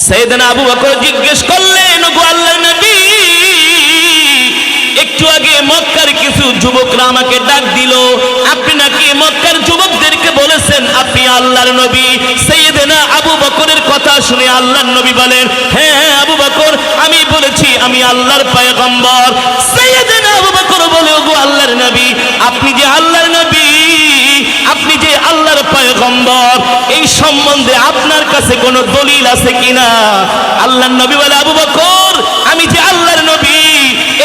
সাইয়েদনা আবু বকর জিজ্ঞেস করলেন, ওগো আল্লাহর নবী, একটু আগে মক্কার কিছু যুবকরা আমাকে ডাক দিল, আপনি নাকি মক্কার যুবকদেরকে বলেছেন আপনি আল্লাহর নবী? সাইয়েদনা আবু বকরের কথা শুনে আল্লাহর নবী বলেন, হ্যাঁ আবু বকর, আমি বলেছি আমি আল্লাহর পয়গম্বর। সাইয়েদনা আবু বকর বলে, ওগো আল্লাহর নবী, আপনি যে আল্লাহর নবী, আপনি যে আল্লাহর পয়গম্বর, এই সম্বন্ধে আপনার কাছে কোনো দলিল আছে কিনা? আল্লাহর নবী বলে, আবু বকর, আমি যে আল্লাহর নবী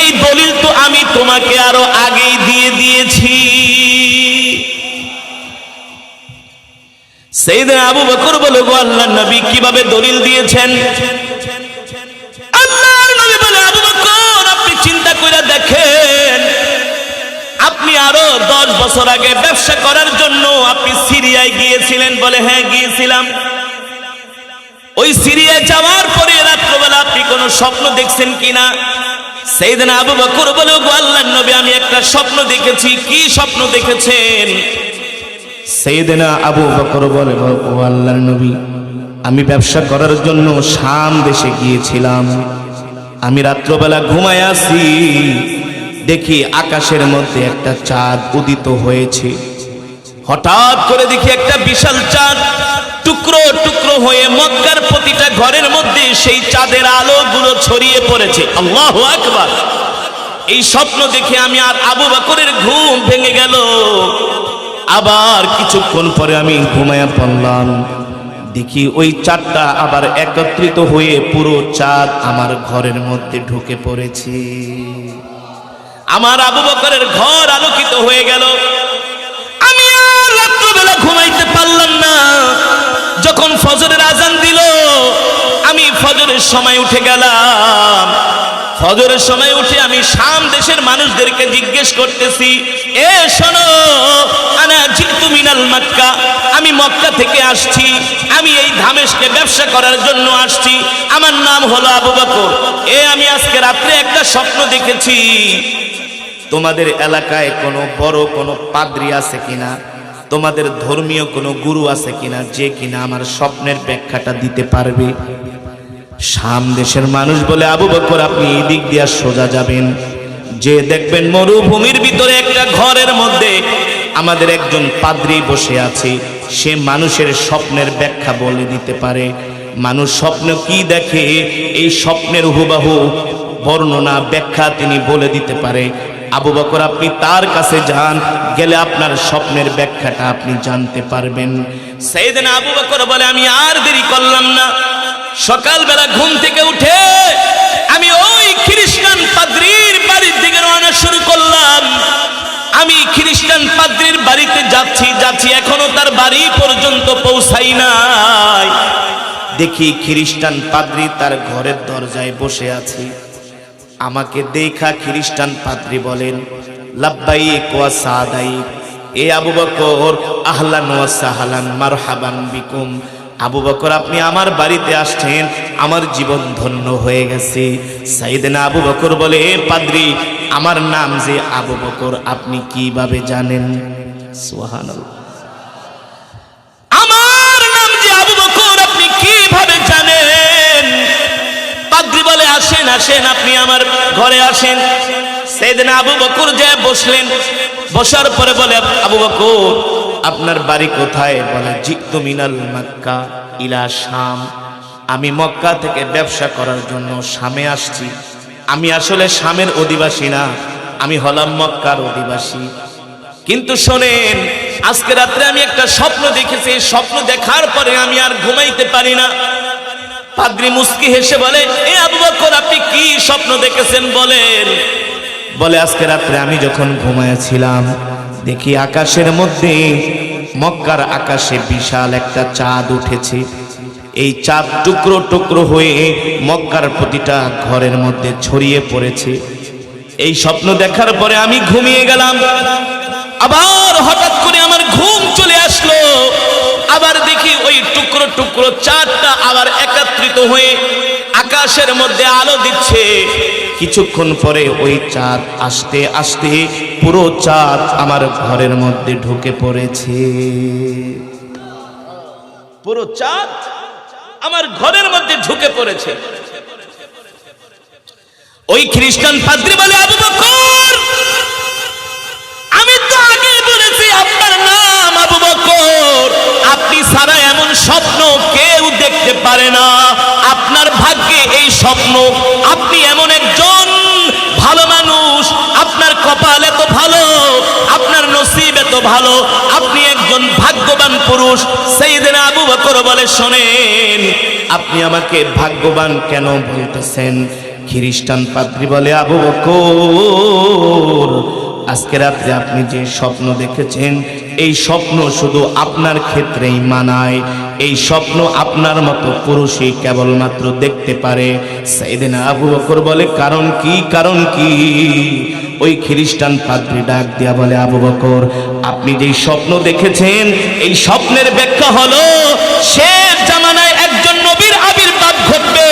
এই দলিল তো আমি তোমাকে আরো আগেই দিয়ে দিয়েছি। সাইয়েদনা আবু বকর বলে, গো আল্লাহর নবী, কিভাবে দলিল দিয়েছেন? আল্লাহর নবী বলে, আবু বকর, আপনি চিন্তা করে দেখেন, আপনি আরো 10 বছর আগে ব্যবসা করার জন্য আপনি সিরিয়ায় গিয়েছিলেন। বলে, হ্যাঁ গিয়েছিলাম। ওই সিরিয়ায় যাওয়ার পরে রাত্রবেলা আপনি কোনো স্বপ্ন দেখছেন কিনা? সাইয়েদনা আবু বকর বলে, গো আল্লাহর নবী, আমি একটা স্বপ্ন দেখেছি। কি স্বপ্ন দেখেছেন? সাইয়েদনা আবু বকর বলে, ও আল্লাহর নবী, আমি ব্যবসা করার জন্য শাম দেশে গিয়েছিলাম। আমি রাত্রবেলা ঘুমায় আছি, দেখি আকাশের মধ্যে একটা চাঁদ উদিত হয়েছে। হঠাৎ করে দেখি একটা বিশাল চাঁদ টুকরো টুকরো হয়ে মক্কার প্রতিটা ঘরের মধ্যে সেই চাঁদের আলোগুলো ছড়িয়ে পড়েছে। আল্লাহু আকবার। এই স্বপ্ন দেখে আমি আর আবু বকরের ঘুম ভেঙে গেল। আবার কিছুক্ষণ পরে আমি ঘুমায়া পড়লাম, দেখি ওই চাঁদটা আবার একত্রিত হয়ে পুরো চাঁদ আমার ঘরের মধ্যে ঢুকে পড়েছে। আমার আবু বকরের ঘর আলোকিত হয়ে গেল। আমি আর রাত্রবেলা ঘুমাইতে পারলাম না। যখন ফজরের আজান দিল, আমি ফজরের সময় উঠে গেলাম। ফজরের সময় উঠে আমি শাম দেশের মানুষদেরকে জিজ্ঞেস করতেছি, এ শোনো, আনা জিতু মিনাল মক্কা, আমি মক্কা থেকে আসছি, আমি এই দামেস্কে ব্যবসা করার জন্য আসছি, আমার নাম হলো আবু বকর। আমি আজকে রাত্রে একটা স্বপ্ন দেখেছি, তোমাদের এলাকায় কোনো বড় কোনো পাদ্রী আছে কিনা, তোমাদের ধর্মীয় কোনো গুরু আছে কিনা, যে কিনা আমার স্বপ্নের ব্যাখ্যাটা দিতে পারবে? শাম দেশের মানুষ বলে, আবু বকর, আপনি এই দিক দিয়ে সোজা যাবেন, যে দেখবেন মরুভূমির ভিতরে একটা ঘরের মধ্যে আমাদের একজন পাদ্রী বসে আছে, সে মানুষের স্বপ্নের ব্যাখ্যা বলে দিতে পারে। মানুষ স্বপ্ন কি দেখে এই স্বপ্নের হুবহু বর্ণনা ব্যাখ্যা তিনি বলে দিতে পারে। আবু বকর, আপনি তার কাছে যান, গেলে আপনার স্বপ্নের ব্যাখ্যাটা আপনি জানতে পারবেন। সাইয়েদনা আবু বকর বলে, আমি আর দেরি করলাম না। সকালবেলা ঘুম থেকে উঠে আমি ওই খ্রিস্টান পাদ্রীর বাড়ির দিকে রওনা শুরু করলাম। আমি খ্রিস্টান পাদ্রীর বাড়িতে যাচ্ছি, এখনো তার বাড়ি পর্যন্ত পৌঁছাই নাই। দেখি খ্রিস্টান পাদ্রী তার ঘরের দরজায় বসে আছে। আমাকে দেখা খ্রিস্টান পাদ্রী বলেন, লাব্বাইক ওয়া সাদাইক, এ আবু বকর, আহলান ওয়া সাহলান, মারহাবান বিকুম। আবু বকর, আপনি আমার বাড়িতে আসছেন, আমার জীবন ধন্য হয়ে গেছে। সাইয়েদনা আবু বকর বলে, এ পাদ্রী, আমার নাম যে আবু বকর আপনি কিভাবে জানেন? সুবহানাল্লাহ। আমার নাম যে আবু বকর আপনি কিভাবে জানেন? পাদ্রী বলে, আসেন আসেন, আপনি আমার ঘরে আসেন। সাইয়েদনা আবু বকর যে বসলেন, বসার পরে বলে, আবু বকর, আপনার বাড়ি কোথায়? বলে, জিতু মিনাল মক্কা ইলা শাম, আমি মক্কা থেকে ব্যবসা করার জন্য শামে আসছি। আমি আসলে শামের অধিবাসী না, আমি হলাম মক্কার অধিবাসী। কিন্তু শোনেন, আজকে রাত্রে আমি একটা স্বপ্ন দেখেছি, এই স্বপ্ন দেখার পরে আমি আর ঘুমাইতে পারি না। পাদ্রী মুস্কি হেসে বলে, এ আবু বকর, আপনি কি স্বপ্ন দেখেছেন বলেন? বলে, আজকে রাত্রে আমি যখন ঘুমাইছিলাম, দেখি আকাশের মধ্যে, মক্কার আকাশে বিশাল একটা চাঁদ উঠেছে। এই চাঁদ টুকরো টুকরো হয়ে মক্কার প্রতিটা ঘরের মধ্যে ছড়িয়ে পড়েছে। এই স্বপ্ন দেখার পরে আমি ঘুমিয়ে গেলাম। আবার হঠাৎ করে আমার ঘুম চলে আসলো। আবার দেখি ওই টুকরো টুকরো চাঁদটা আবার একত্রিত হয়ে আকাশের মধ্যে আলো দিচ্ছে। কিছুক্ষণ পরে ওই চাঁদ আস্তে আস্তে পুরো চাঁদ আমার ঘরের মধ্যে ঢুকে পড়েছে। পুরো চাঁদ আমার ঘরের মধ্যে ঢুকে পড়েছে। ওই খ্রিস্টান পাদ্রী বলে, আবু বকর, আমি তো আগে বলেছি আপনার নাম আবু বকর, আপনি ছাড়া এমন স্বপ্ন কেউ দেখতে পারে না। আপনার ভাগ্যে এই স্বপ্ন, আপনি এমন একজন ভালো মানুষ, আপনার কপাল এত ভালো, আপনার নসিব এত ভালো, আপনি একজন ভাগ্যবান পুরুষ। সাইয়েদনা আবু বকর বলে, শোনেন, আপনি আমাকে ভাগ্যবান কেন বলতেছেন? খ্রিস্টান পাদ্রী বলে, আবু বকর, আজকে রাত্রে আপনি যে স্বপ্ন দেখেছেন, এই স্বপ্ন শুধু আপনার ক্ষেত্রেই মানায়। এই স্বপ্ন আপনার মতো পুরুষই কেবলমাত্র দেখতে পারে। সাইয়েদনা আবু বকর বলে, কারণ কি? কারণ কি? ওই খ্রিস্টান পাদ্রী ডাক দিয়া বলে, আবু বকর, আপনি যেই স্বপ্ন দেখেছেন, এই স্বপ্নের ব্যাখ্যা হলো শেষ জামানায় একজন নবীর আবির্ভাব ঘটবে,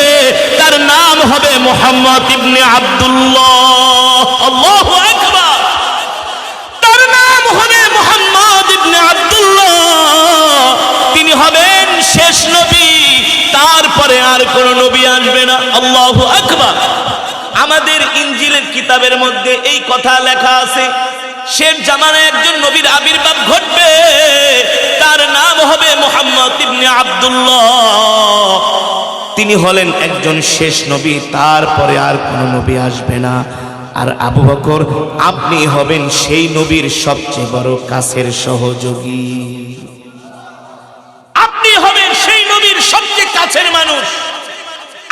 তার নাম হবে মুহাম্মদ ইবনে আব্দুল্লাহ। আল্লাহু আকবার। তার নাম হবে মুহাম্মদ ইবনে আব্দুল্লাহ। তিনি হবেন শেষ নবী, তারপরে আর কোন নবী আসবে না। আল্লাহু আকবার। আমাদের ইনজিলের কিতাবের মধ্যে এই কথা লেখা আছে, শেষ জামানায় একজন নবীর আবির্ভাব ঘটবে, তার নাম হবে মুহাম্মদ ইবনে আব্দুল্লাহ। তিনি হলেন একজন শেষ নবী, তারপরে আর কোন নবী আসবে না। আর আবু বকর, আপনি হবেন সেই নবীর সবচেয়ে বড় কাছের সহযোগী, আপনি হবেন সেই নবীর সবচেয়ে কাছের মানুষ,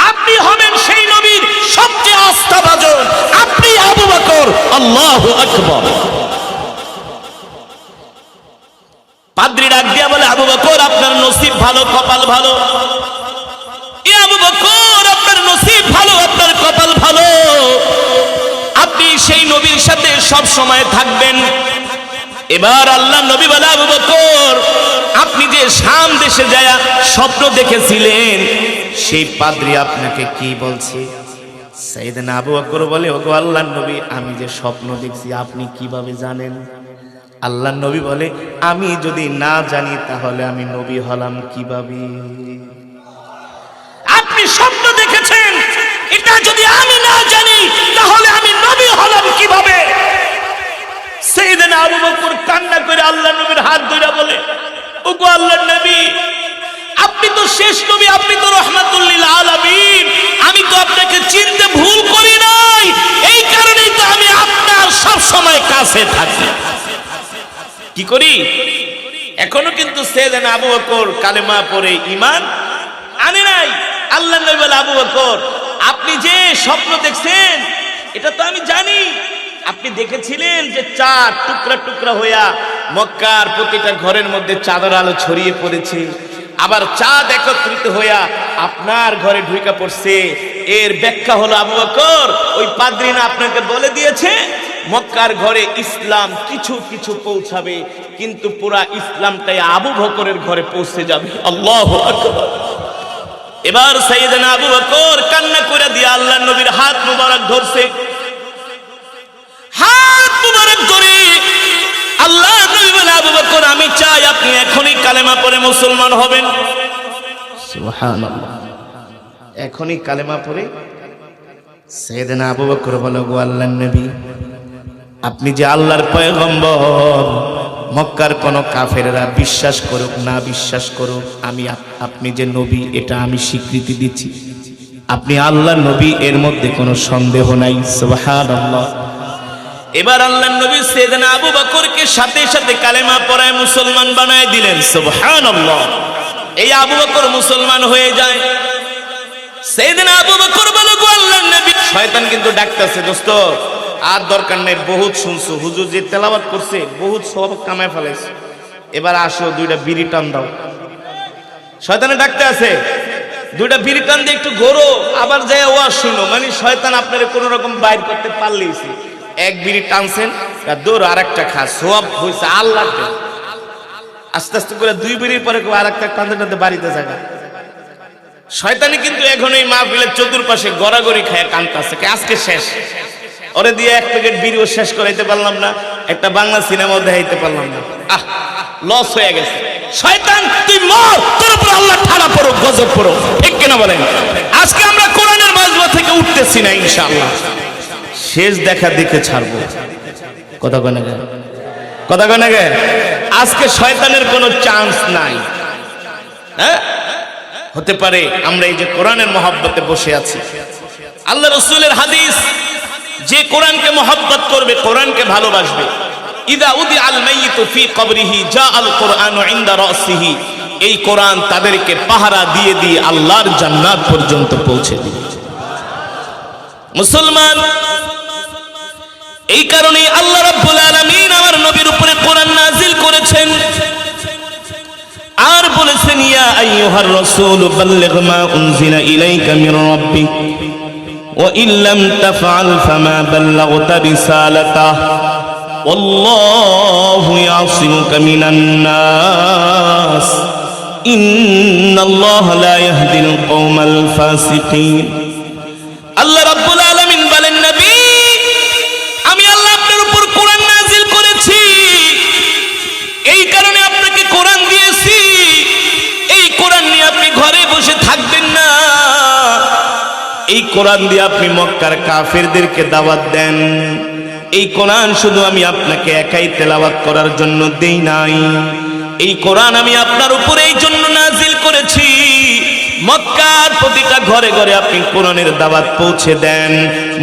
আপনি হবেন সেই নবীর সবচেয়ে আস্থাভাজন, আপনি আবু বকর। আল্লাহু আকবার। পাদ্রী ডাক দিয়া বলে, আবু বকর, আপনার নসিব ভালো, কপাল ভালো। এ আবু বকর, আপনার নসিব ভালো, আপনার কপাল ভালো, আপনি সেই নবীর সাথে সব সময় থাকবেন। এবার আল্লাহ নবী বলে, আবু বকর, আপনি যে শাম দেশে যায় স্বপ্ন দেখেছিলেন, সেই পাদ্রী আপনাকে কি বলছে? সাইয়েদনা আবু বকর বলে, ওগো আল্লাহর নবী, আমি যে স্বপ্ন দেখছি আপনি কিভাবে জানেন? আল্লাহর নবী বলে, আমি যদি না জানি তাহলে আমি নবী হলাম কিভাবে? আপনি স্বপ্ন দেখেছেন, এটা যদি আমি না জানি তাহলে আমি নবী হলাম কিভাবে? সাইয়েদনা আবু বকর কান্না করে আল্লাহর নবীর হাত ধরে বলে, ওগো আল্লাহর নবী, আপনি তো শেষ নবী, আপনি তো রাহমাতুল লিল আলামিন, আমি তো আপনাকে চিনতে ভুল করি নাই, এই কারণেই তো আমি আপনার সব সময় কাছে থাকি। কি করি? এখনো কিন্তু সাইয়েদনা আবু বকর কালেমা পড়ে ঈমান আনে নাই। আল্লাহর নবী বলে, আবু বকর, আপনি যে স্বপ্ন দেখছেন এটা তো আমি জানি। আপনি দেখেছিলেন যে চাঁদ টুকরা টুকরা হইয়া মক্কার প্রতিটা ঘরের মধ্যে চাঁদের আলো ছড়িয়ে পড়েছে, আবার চাঁদ একত্রিত হইয়া আপনার ঘরে ঢুকে পড়ছে। এর ব্যাখ্যা হলো, আবু বকর, ওই পাদ্রী না আপনাকে বলে দিয়েছে মক্কার ঘরে ইসলাম কিছু কিছু পৌঁছাবে, কিন্তু পুরা ইসলামটাই আবু বকরের ঘরে পৌঁছে যাবে। আল্লাহু আকবার। এবার সাইয়েদনা আবু বকর কান্না করে দিয়ে আল্লাহর নবীর হাত মুবারক ধরছে, হাত মুবারক ধরে আল্লাহর নবী বলে, আবু বকর, আমি চাই আপনি এখনই কালেমা পড়ে মুসলমান হবেন। সুবহানাল্লাহ। এখনই কালেমা পড়ে। সাইয়েদনা আবু বকর বলে, গো আল্লাহর নবী, আপনি যে আল্লাহর পয়গম্বর, মক্কার কোন কাফেররা বিশ্বাস করুক না বিশ্বাস করুক, আমি আপনি যে নবী এটা আমি স্বীকৃতি দিচ্ছি, আপনি আল্লাহর নবী, এর মধ্যে কোনো সন্দেহ নাই। সুবহানাল্লাহ। এবার আল্লাহর নবী সাইয়েদনা আবু বকরকে সাথে সাথে কালেমা পড়ায় মুসলমান বানায় দিলেন। সুবহানাল্লাহ। এই আবু বকর মুসলমান হয়ে যায়। সাইয়েদনা আবু বকর বলে, গো আল্লাহর নবী, শয়তান কিন্তু ডাকতেছে, দোস্ত আর দরকার নেই, বহুত শুনছো, হুজুর যে তেলাওয়াত করছে বহুত সব কামায় ফেলাইছে, এবার আসো দুইটা বিড়ি টান দাও। শয়তানে ডাকতে আছে, দুইটা বিড়ি টান দিয়ে একটু ঘোরো, আবার যায় ওয়াজ শুনো। মানে শয়তান আপনারা কোন রকম বাইর করতে পারলেইছে। এক বিড়ি টানছেন, দৌড় আর একটা খা, সওয়াব হইছে আল্লাহ। আস্তে আস্তে করে দুই বিড়ির পরে আর একটা টানতে টানতে বাড়িতে জায়গা। শয়তানি কিন্তু এখন এই মাহফিলের চতুর্পাশে গড়াগড়ি খায় কান্তাছে, আজকে শেষ। ওরে দিয়ে এক প্যাকেট বিড়িও শেষ করাইতে পারলাম না, একটা বাংলা সিনেমাও দেখাইতে পারলাম না। লস হয়ে গেছে। শয়তান তুই মর, তোর উপর আল্লাহ ঠাড়া পড়ো, গজব পড়ো, ঠিক কিনা বলেন? আজকে আমরা কোরআনের মাজমা থেকে উঠতেছি না ইনশাআল্লাহ, শেষ দেখা দেখে ছাড়বো। কথা কয় না গে? কথা কয় না গে? আজকে শয়তানের কোনো চান্স নাই। হ্যাঁ, হতে পারে আমরা এই যে কোরআনের মহব্বতে বসে আছি, আল্লাহ রাসূলের হাদিস, যে কোরআনকে মহব্বত করবে, কোরআনকে ভালোবাসবে, ইদা উদি আল মাইয়িতু ফি কবরিহি জা আল কোরআনু ইনদা রাসিহি, এই কোরআন তাদেরকে পাহারা দিয়ে দিয়ে আল্লাহর জান্নাত পর্যন্ত পৌঁছে দিবে। মুসলমান, এই কারণেই আল্লাহ রাব্বুল আলামিন আমার নবীর উপরে কোরআন নাজিল করেছেন আর বলেছেন, ইয়া আইয়ুহার রাসূল বাল্লিগ মা উনজিলা ইলাইকা মির রাব্বিক ওয়া ইল্লাম তাফআল ফামা বাল্লাগতা রিসালাতাহ ওয়াল্লাহু ইয়াসিমুকা মিনান নাস ইন্নাল্লাহা লা ইয়াহদিল কওমাল ফাসিকিন। আল্লাহ রাব্বুল আলামিন বলেন, নবী আমি আল্লাহ আপনার উপর কোরআন নাজিল করেছি, এই কারণে আপনাকে কোরআন দিয়েছি। এই কোরআন নিয়ে আপনি ঘরে বসে থাকবেন না, এই কোরআন দিয়ে আপনি মক্কার কাফেরদেরকে দাওয়াত দেন। এই কোরআন শুধু আমি আপনাকে একাই তেলাওয়াত করার জন্য দেই নাই, এই কোরআন আমি আপনার উপরে এই জন্য নাজিল করেছি মক্কার প্রতিটা ঘরে ঘরে আপনি কোরআনের দাওয়াত পৌঁছে দেন,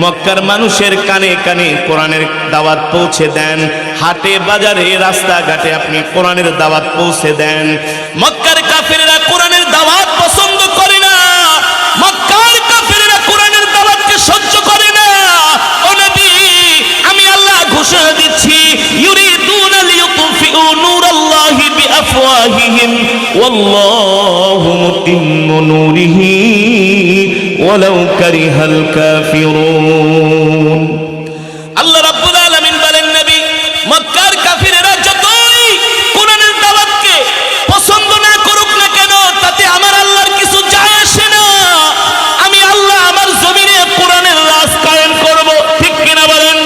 মক্কার মানুষের কানে কানে কোরআনের দাওয়াত পৌঁছে দেন, হাটে বাজারে রাস্তাঘাটে আপনি কোরআনের দাওয়াত পৌঁছে দেন। মক্কার কাফেররা কোরআনের দাওয়াত পছন্দ করে না, মক্কার কাফেররা কোরআনের দাওয়াতকে সহ্য করে না। ও নবী, আমি আল্লাহ ঘোষণা দিচ্ছি, ইউরিদুনা লিইউতফিউ নূরাল্লাহি বিআফওয়াহিহিম ওয়াল্লাহু মুতিম্মু নূরিহি ওয়ালাউ কারিহাল কাফিরুন। আল্লাহ রাব্বুল আলামিন বলেন, নবী মক্কার কাফিররা যতই কোরআনের দাওয়াতকে পছন্দ না করুক না কেন, তাতে আমার আল্লাহর কিছু যায় আসে না। আমি আল্লাহ আমার জমিনে কোরআনের রাজ কায়েম করব, ঠিক কিনা বলেন?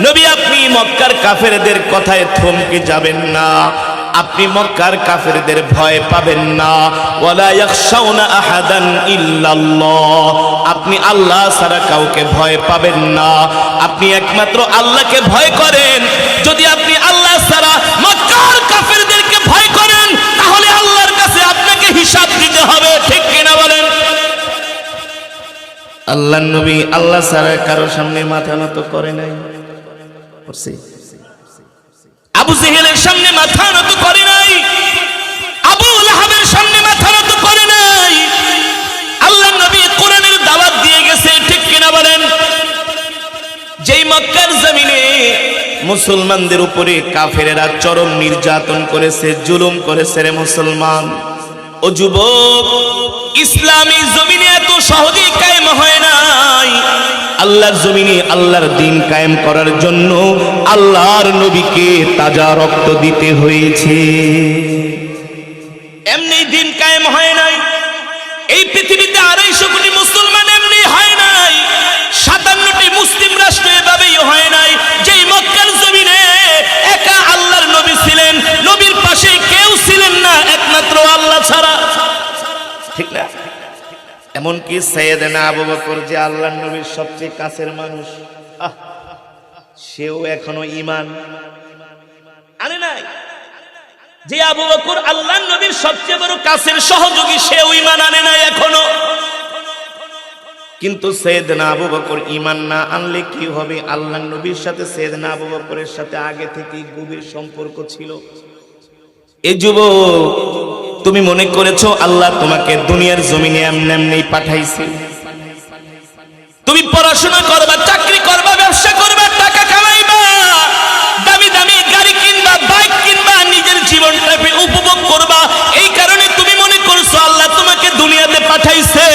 নবী আপনি মক্কার কাফেরদের কথায় থমকে যাবেন না, আপনি মক্কার কাফেরদের ভয় পাবেন না। ওয়ালা ইয়াখশাউনা আহাদান ইল্লাল্লাহ, আপনি আল্লাহ ছাড়া কাউকে ভয় পাবেন না, আপনি একমাত্র আল্লাহকে ভয় করেন। যদি আপনি আল্লাহ ছাড়া মক্কার কাফেরদেরকে ভয় করেন, তাহলে আল্লাহর কাছে আপনাকে হিসাব দিতে হবে, ঠিক কিনা বলেন? আল্লাহর নবী আল্লাহ ছাড়া কারো সামনে মাথা নত করে নাই, আবু জেহেলের সামনে মাথা নত করে নাই, আবু লাহাবের সামনে মাথা নত করে নাই। আল্লাহর নবী কোরআনের দাওয়াত দিয়ে গেছে, ঠিক কিনা বলেন? যেই মক্কার জমিনে মুসলমানদের উপরে কাফেরেরা চরম নির্যাতন করেছে, জুলুম করেছে রে মুসলমান। ও যুবক, ইসলামী জমিনে এত সহজেই কায়েম হয় নাই। আল্লাহর জমিনে আল্লাহর দ্বীন কায়েম করার জন্য আল্লাহর নবীকে তাজা রক্ত দিতে হয়েছে। এমনি দ্বীন কায়েম হয় নাই। এই পৃথিবীতে 250 কোটি মুসলমান এমনি হয় নাই। 57টি মুসলিম রাষ্ট্র এভাবেই হয় নাই। যেই মক্কার জমিনে একা আল্লাহর নবী ছিলেন, নবীর পাশে কেউ ছিলেন না একমাত্র আল্লাহ ছাড়া, ঠিক না? এমনকি সাইয়েদনা আবু বকর, যে আল্লাহর নবীর সবচেয়ে কাছের মানুষ, সেও এখনো ঈমান আনে নাই। যে আবু বকর আল্লাহর নবীর সবচেয়ে বড় কাছের সহযোগী, সেও ঈমান আনে নাই এখনো। কিন্তু সাইয়েদনা আবু বকর ঈমান না আনলে কি হবে? আল্লাহর নবীর সাথে সাইয়েদনা আবু বকরের সাথে আগে থেকেই গভীর সম্পর্ক ছিল। এই যুবক, তুমি মনে করেছো আল্লাহ তোমাকে দুনিয়ার জমিনে এমনি এমনি পাঠাইছে? তুমি পড়াশোনা করবা, চাকরি করবা, ব্যবসা করবা, টাকা কামাইবা, দামি দামি গাড়ি কিনবা, বাইক কিনবা, নিজের জীবনটাকে উপভোগ করবা, এই কারণে তুমি মনে করছো আল্লাহ তোমাকে দুনিয়াতে পাঠাইছে?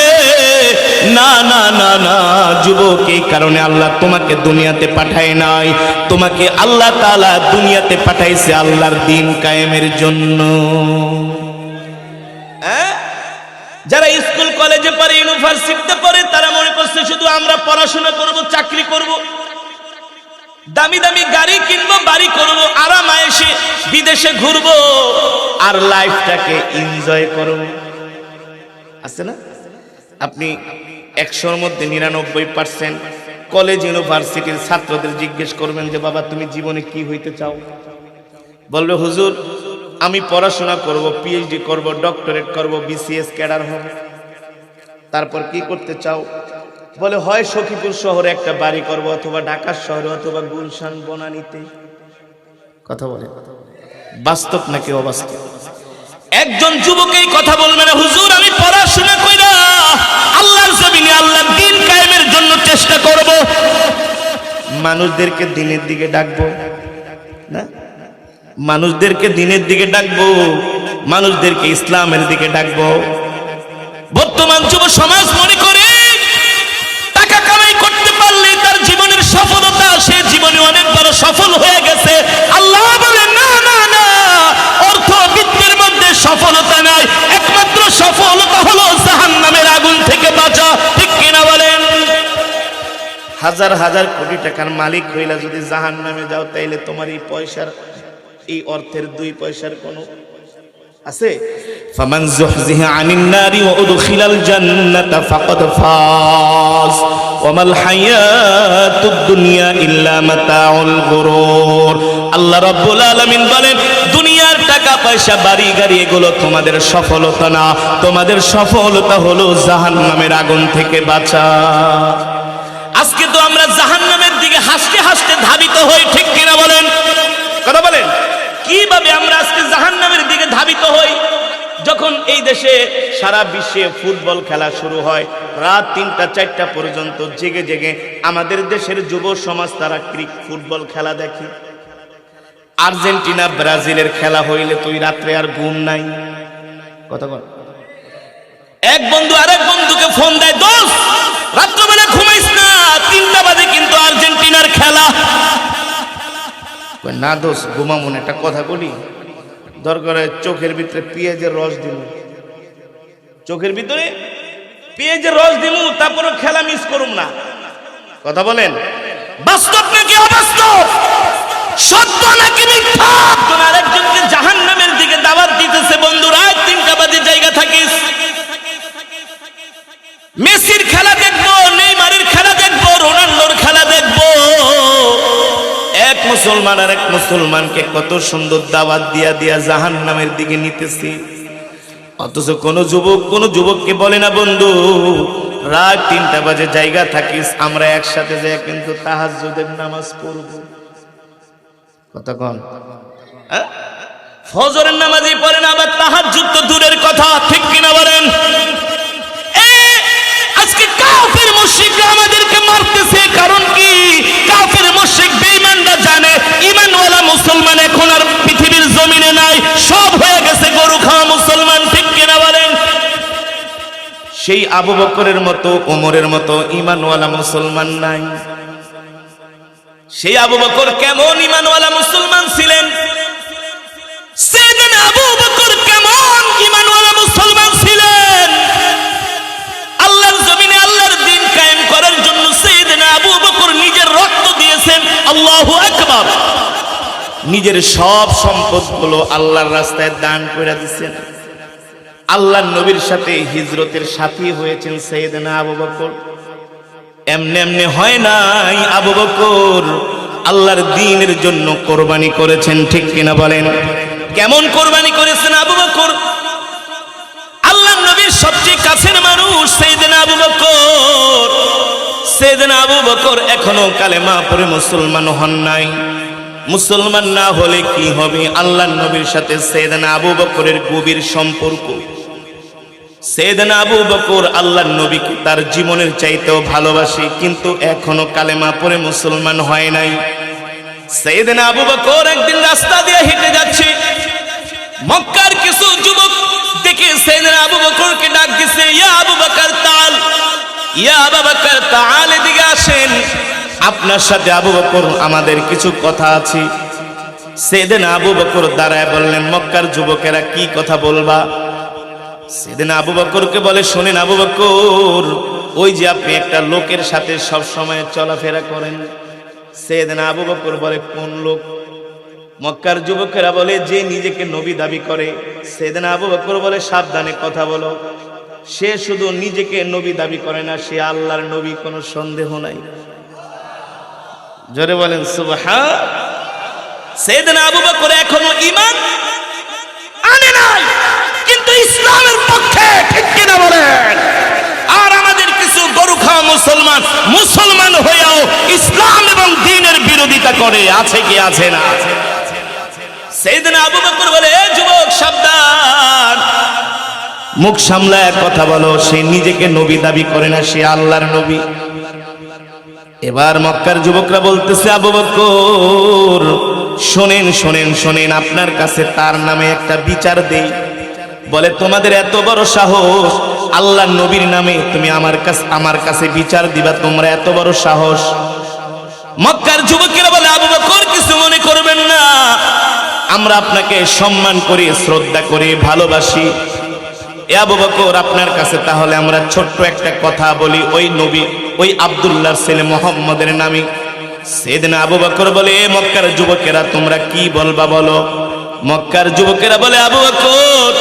না না না না যুবক, এই কারণে আল্লাহ তোমাকে দুনিয়াতে পাঠায় নাই। তোমাকে আল্লাহ তাআলা দুনিয়াতে পাঠাইছে আল্লাহর দ্বীন কায়েমের জন্য। যারা স্কুল কলেজে পড়ে, ইউনিভার্সিটিতে পড়ে, তারা মনে করছে শুধু আমরা পড়াশোনা করব, চাকরি করব, দামি দামি গাড়ি কিনবো, বাড়ি করবো, আরাম আয়েশে বিদেশে ঘুরবো, আর লাইফটাকে এনজয় করবো। আছে না? আপনি 100-র মধ্যে 99% কলেজ ইউনিভার্সিটির ছাত্রদের জিজ্ঞেস করবেন যে বাবা তুমি জীবনে কি হইতে চাও? বলবে হুজুর আমি পড়াশোনা করব, পিএইচডি করব, ডক্টরেট করব, বিসিএস ক্যাডার হব। তারপর কি করতে চাও? বলে হয় সখীপুর শহরে একটা বাড়ি করব, অথবা ঢাকা শহরে, অথবা গুলশান বনানীতে। কথা বলে বাস্তব নাকি অবাস্তব? একজন যুবক এই কথা বলবে না, হুজুর আমি পড়াশোনা কইরা আল্লাহর জমিনে আল্লাহর দ্বীন কায়েমের জন্য চেষ্টা করব, মানুষদেরকে দ্বীনের দিকে ডাকবো না, মানুষদেরকে দ্বীনের দিকে ডাকবো, মানুষদেরকে ইসলামের দিকে ডাকবো। বর্তমান যুব সমাজ মনে করে টাকা কামাই করতে পারলে তার জীবনের সফলতা, সে জীবনে অনেক বড় সফল হয়ে গেছে। আল্লাহ বলেন না না না, অর্থবিত্তের মধ্যে সফলতা নাই, একমাত্র সফলতা হলো জাহান্নামের আগুন থেকে বাঁচা। ঠিক কিনা বলেন? হাজার হাজার কোটি টাকার মালিক হইলা যদি জাহান্নামে যাও, তাইলে তোমার এই পয়সার, এই অর্থের 2 পয়সার কোনো আছে? ফামান যুহজিহা আনিন নারি ওয়া উদখিলাল জান্নাতা ফাকাদ ফাজ ওয়া মাল হায়াতুদ দুনিয়া ইল্লা মাতাউল গুরুর। আল্লাহ রাব্বুল আলামিন বলেন দুনিয়ার টাকা পয়সা বাড়ি গাড়ি এগুলো তোমাদের সফলতা না, তোমাদের সফলতা হলো জাহান্নামের আগুন থেকে বাঁচা। আজকে তো আমরা জাহান্নামের দিকে হাসতে হাসতে ধাবিত হই। ঠিক কিনা বলেন? কথা বলেন। কিভাবে আমরা আজকে জাহান্নামের দিকে ধাবিত হই? যখন এই দেশে সারা বিশ্বে ফুটবল খেলা শুরু হয়, রাত 3টা-4টা পর্যন্ত জেগে জেগে আমাদের দেশের যুব সমাজ তারা ফুটবল খেলা দেখে। আর্জেন্টিনা ব্রাজিলের খেলা হইলে তুই রাত্রে আর ঘুম নাই। কথা বল। এক বন্ধু আরেক বন্ধুকে ফোন দেয়, দোস্ত রাত্রবেলা ঘুমাইস না, 3টা বাজে কিন্তু আর্জেন্টিনার খেলা। না দোস্ত ঘুমামো না, একটা কথা বলি, দরকার চোখের ভিতরে পেঁয়াজের রস দিব, চোখের ভিতরে পেঁয়াজের রস দিব, তারপরে খেলা মিস করুম না। কথা বলেন, বাস্তব নাকি অবাস্তব? সত্য নাকি মিথ্যা? আরেকজনকে জাহান্নামের দিকে দাওয়াত দিতেছে, বন্ধু রাত 3টা বাজে জায়গা থাকিস, মেসির খেলা দেখবো, নেইমারের খেলা দেখবো, রোনাল্ডোর খেলা দেখবো। এক মুসলমান আর এক মুসলমানকে কত সুন্দর দাওয়াত দিয়া দিয়া জাহান্নামের দিকে নিতেছি, অথচ কোন যুবককে বলে না বন্ধু রাত 3টা বাজে জায়গা থাকিস, আমরা একসাথে যাই কিন্তু তাহাজ্জুদের নামাজ পড়ব। কথা কন, ফজরের নামাজই পড়ে না, আবার তাহাজ্জুদ তো দূরের কথা। ঠিক কিনা বলেন? আজকে কাফের মুশরিকরা আমাদেরকে মারতেছে, কারণ কি? কাফের মুশরিক বেঈমানরা জানে ঈমানওয়ালা মুসলমান এখন আর পৃথিবীর জমিনে নাই, সব হয়ে গেছে গরু খাওয়া মুসলমান। ঠিক কিনা বলেন? সেই আবু বকরের মতো ওমরের মতো ঈমানওয়ালা মুসলমান নাই। সেই আবু বকর কেমন ঈমানওয়ালা মুসলমান ছিলেন? সাইয়েদনা আবু বকর কেমন ঈমানওয়ালা মুসলমান ছিলেন? আল্লাহর জমিনে আল্লাহর দ্বীন কায়েম করার জন্য সাইয়েদনা আবু বকর নিজের রক্ত দিয়েছেন। আল্লাহু আকবার। নিজের সব সম্পদগুলো আল্লাহর রাস্তায় দান করে দিয়েছেন। আল্লাহর নবীর সাথে হিজরতের সাথী হয়েছেন সাইয়েদনা আবু বকর। এমনি এমনি হয় নাই, আবু বকর আল্লাহর দ্বীনের জন্য কোরবানি করেছেন। ঠিক কিনা বলেন? কেমন কোরবানি করেছেন আবু বকর? আল্লাহর নবীর সবচেয়ে কাছের মানুষ সাইয়েদনা আবু বকর। সাইয়েদনা আবু বকর এখনো কালেমা পড়ে মুসলমান হন নাই। মুসলমান না হলে কি হবে? আল্লাহর নবীর সাথে সাইয়েদনা আবু বকরের গভীর সম্পর্ক। সাইয়েদনা আবু বকর আল্লাহর নবীকে তার জীবনের চাইতেও ভালোবাসে, কিন্তু এখনো কালেমা পড়ে মুসলমান হয় নাই। সাইয়েদনা আবু বকর একদিন রাস্তা দিয়ে হেঁটে যাচ্ছে, মক্কার কিছু যুবক দেখে সাইয়েদনা আবু বকরকে ডাক দিছে, ইয়া আবু বকর তাআল, ইয়া আবু বকর তাআল, এদিকে আসেন, আপনার সাথে আবু বকর আমাদের কিছু কথা আছে। সাইয়েদনা আবু বকর দাঁড়ায় বললেন, মক্কার যুবকেরা কি কথা বলবা? সাইয়েদনা আবু বকরকে বলে, শোনেন আবু বকর, ওই যে আপনি একটা লোকের সাথে সব সময় চলাফেরা করেন, সাইয়েদনা আবু বকর বলে, কোন লোক? মক্কার যুবকেরা বলে, যে নিজেকে নবী দাবি করে। সাইয়েদনা আবু বকর বলে, সাবধানে কথা বলো, সে শুধু নিজেকে নবী দাবি করে না, সে আল্লাহর নবী, কোনো সন্দেহ নাই। জোরে বলেন সুবহান। সাইয়েদনা আবু বকর এখনো ঈমান আনে নাই, কিন্তু ইসলামের পক্ষে, ঠিক কিনা বলেন? আর আমাদের কিছু গরু খাওয়া মুসলমান, মুসলমান হয়েও ইসলাম এবং দ্বীনের বিরোধিতা করে, আছে কি আছে না? সাইয়েদনা আবু বকর বলে, এ যুবক সাবধান, মুখ সামলায় কথা বলো, সে নিজেকে নবী দাবি করে না, সে আল্লাহর নবী। এবার মক্কার যুবকরা বলতেছে, আবু বকর শোনেন শোনেন শোনেন, আপনার কাছে তার নামে একটা বিচার দেই। বলে, তোমাদের এত বড় সাহস, আল্লাহর নবীর নামে তুমি আমার কাছে বিচার দিবা, তোমরা এত বড় সাহস? মক্কার যুবকেরা বলে, আবু বকর কিছু মনে করবেন না, আমরা আপনাকে সম্মান করি, শ্রদ্ধা করি, ভালোবাসি। এ আবু বকর, আপনার কাছে তাহলে আমরা ছোট্ট একটা কথা বলি, ওই নবী, ওই আব্দুল্লাহর ছেলে মুহাম্মদের নামে। সাইয়েদনা আবু বকর বলে, এ মক্কার যুবকেরা তোমরা কি বলবা বলো? মক্কার যুবকেরা বলে, আবু বকর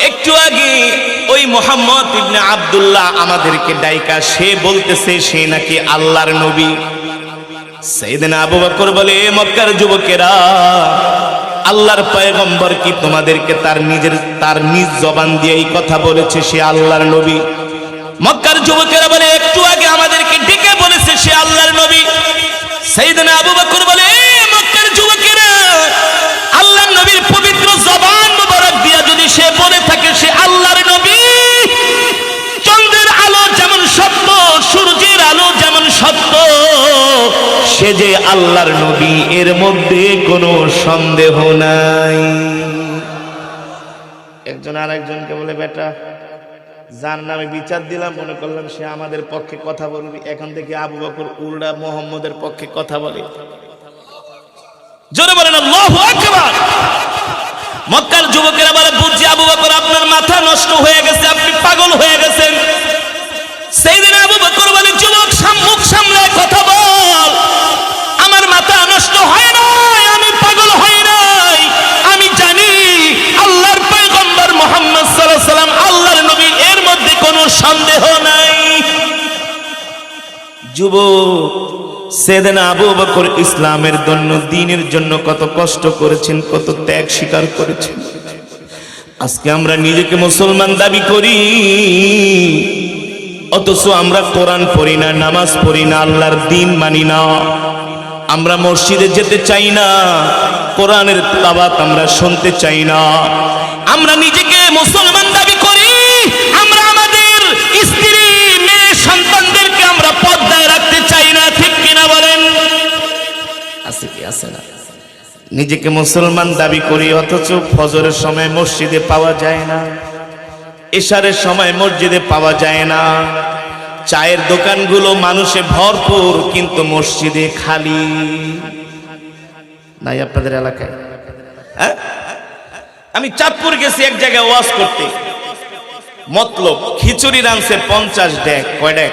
একটু আগে ওই মুহাম্মদ ইবনে আব্দুল্লাহ আমাদেরকে ডাইকা, সে বলতেছে সে নাকি আল্লাহর নবী। সাইয়েদনা আবু বকর বলে, এ মক্কার যুবকেরা, আল্লাহর পয়গম্বর কি তোমাদেরকে তার নিজ জবান দিয়ে এই কথা বলেছে সে আল্লাহর নবী? মক্কার যুবকেরা বলে, একটু আগে আমাদেরকে ডেকে বলেছে সে আল্লাহর নবী। সাইয়েদনা আবু বকর বলে, মক্কার যুবকেরা, আল্লাহর নবীর পবিত্র জবান মোবারক দিয়া যদি সে বলে থাকে সে আল্লাহর নবী, চন্দ্রের আলো যেমন সত্য, সূর্যের আলো যেমন সত্য, সে যে আল্লাহর নবী, এর মধ্যে কোনো সন্দেহ নাই। একজন আরেকজনকে বলে, বেটা, যার নামে বিচার দিলাম মনে করলাম সে আমাদের পক্ষে কথা বলবি, এখন থেকে আবু বকর উল্টা মুহাম্মদের পক্ষে কথা বলে। জোরে বলেন আল্লাহু আকবার। মক্কার যুবকেরা বলে, বুঝছি আবু বকর আপনার মাথা নষ্ট হয়ে গেছে, আপনি পাগল হয়ে গেছেন। সাইয়েদনা আবু বকর বলে, যুবক মুখ সামলায় কথা বল, আমার মাথা নষ্ট হয় নাই, আমি পাগল হই নাই, আমি জানি আল্লাহর পয়গম্বর মুহাম্মদ সাল্লাল্লাহু আলাইহি সাল্লাম আল্লাহর নবী, এর মধ্যে কোনো সন্দেহ নাই। যুবক সাইয়েদনা আবু বকর ইসলামের জন্য, দ্বীনের জন্য কত কষ্ট করেছেন, কত ত্যাগ স্বীকার করেছেন। আজকে আমরা নিজেকে মুসলমান দাবি করি, অথচ আমরা কোরআন পড়ি না, নামাজ পড়ি না, আল্লাহর দ্বীন মানি না। আমরা মসজিদে যেতে চাই না, কোরআনের তেলাওয়াত আমরা শুনতে চাই না। আমরা নিজেকে মুসলমান দাবি করি, আমরা আমাদের স্ত্রী, মেয়ে, সন্তানদেরকে আমরা পর্দায় রাখতে চাই না, ঠিক কিনা বলেন? আছে কি আছে না? নিজেকে মুসলমান দাবি করি, অথচ ফজরের সময় মসজিদে পাওয়া যায় না, ইশারের সময় মসজিদে পাওয়া যায় না, চায়ের দোকানগুলো মানুষে ভরপুর, কিন্তু মসজিদে খালি। নাই আপনাদের এলাকায়? আমি চাঁদপুর গেছি এক জায়গায় ওয়াজ করতে, মতলব খিচুড়ি রাঁধছে 50 ডেক। কয় ডেক?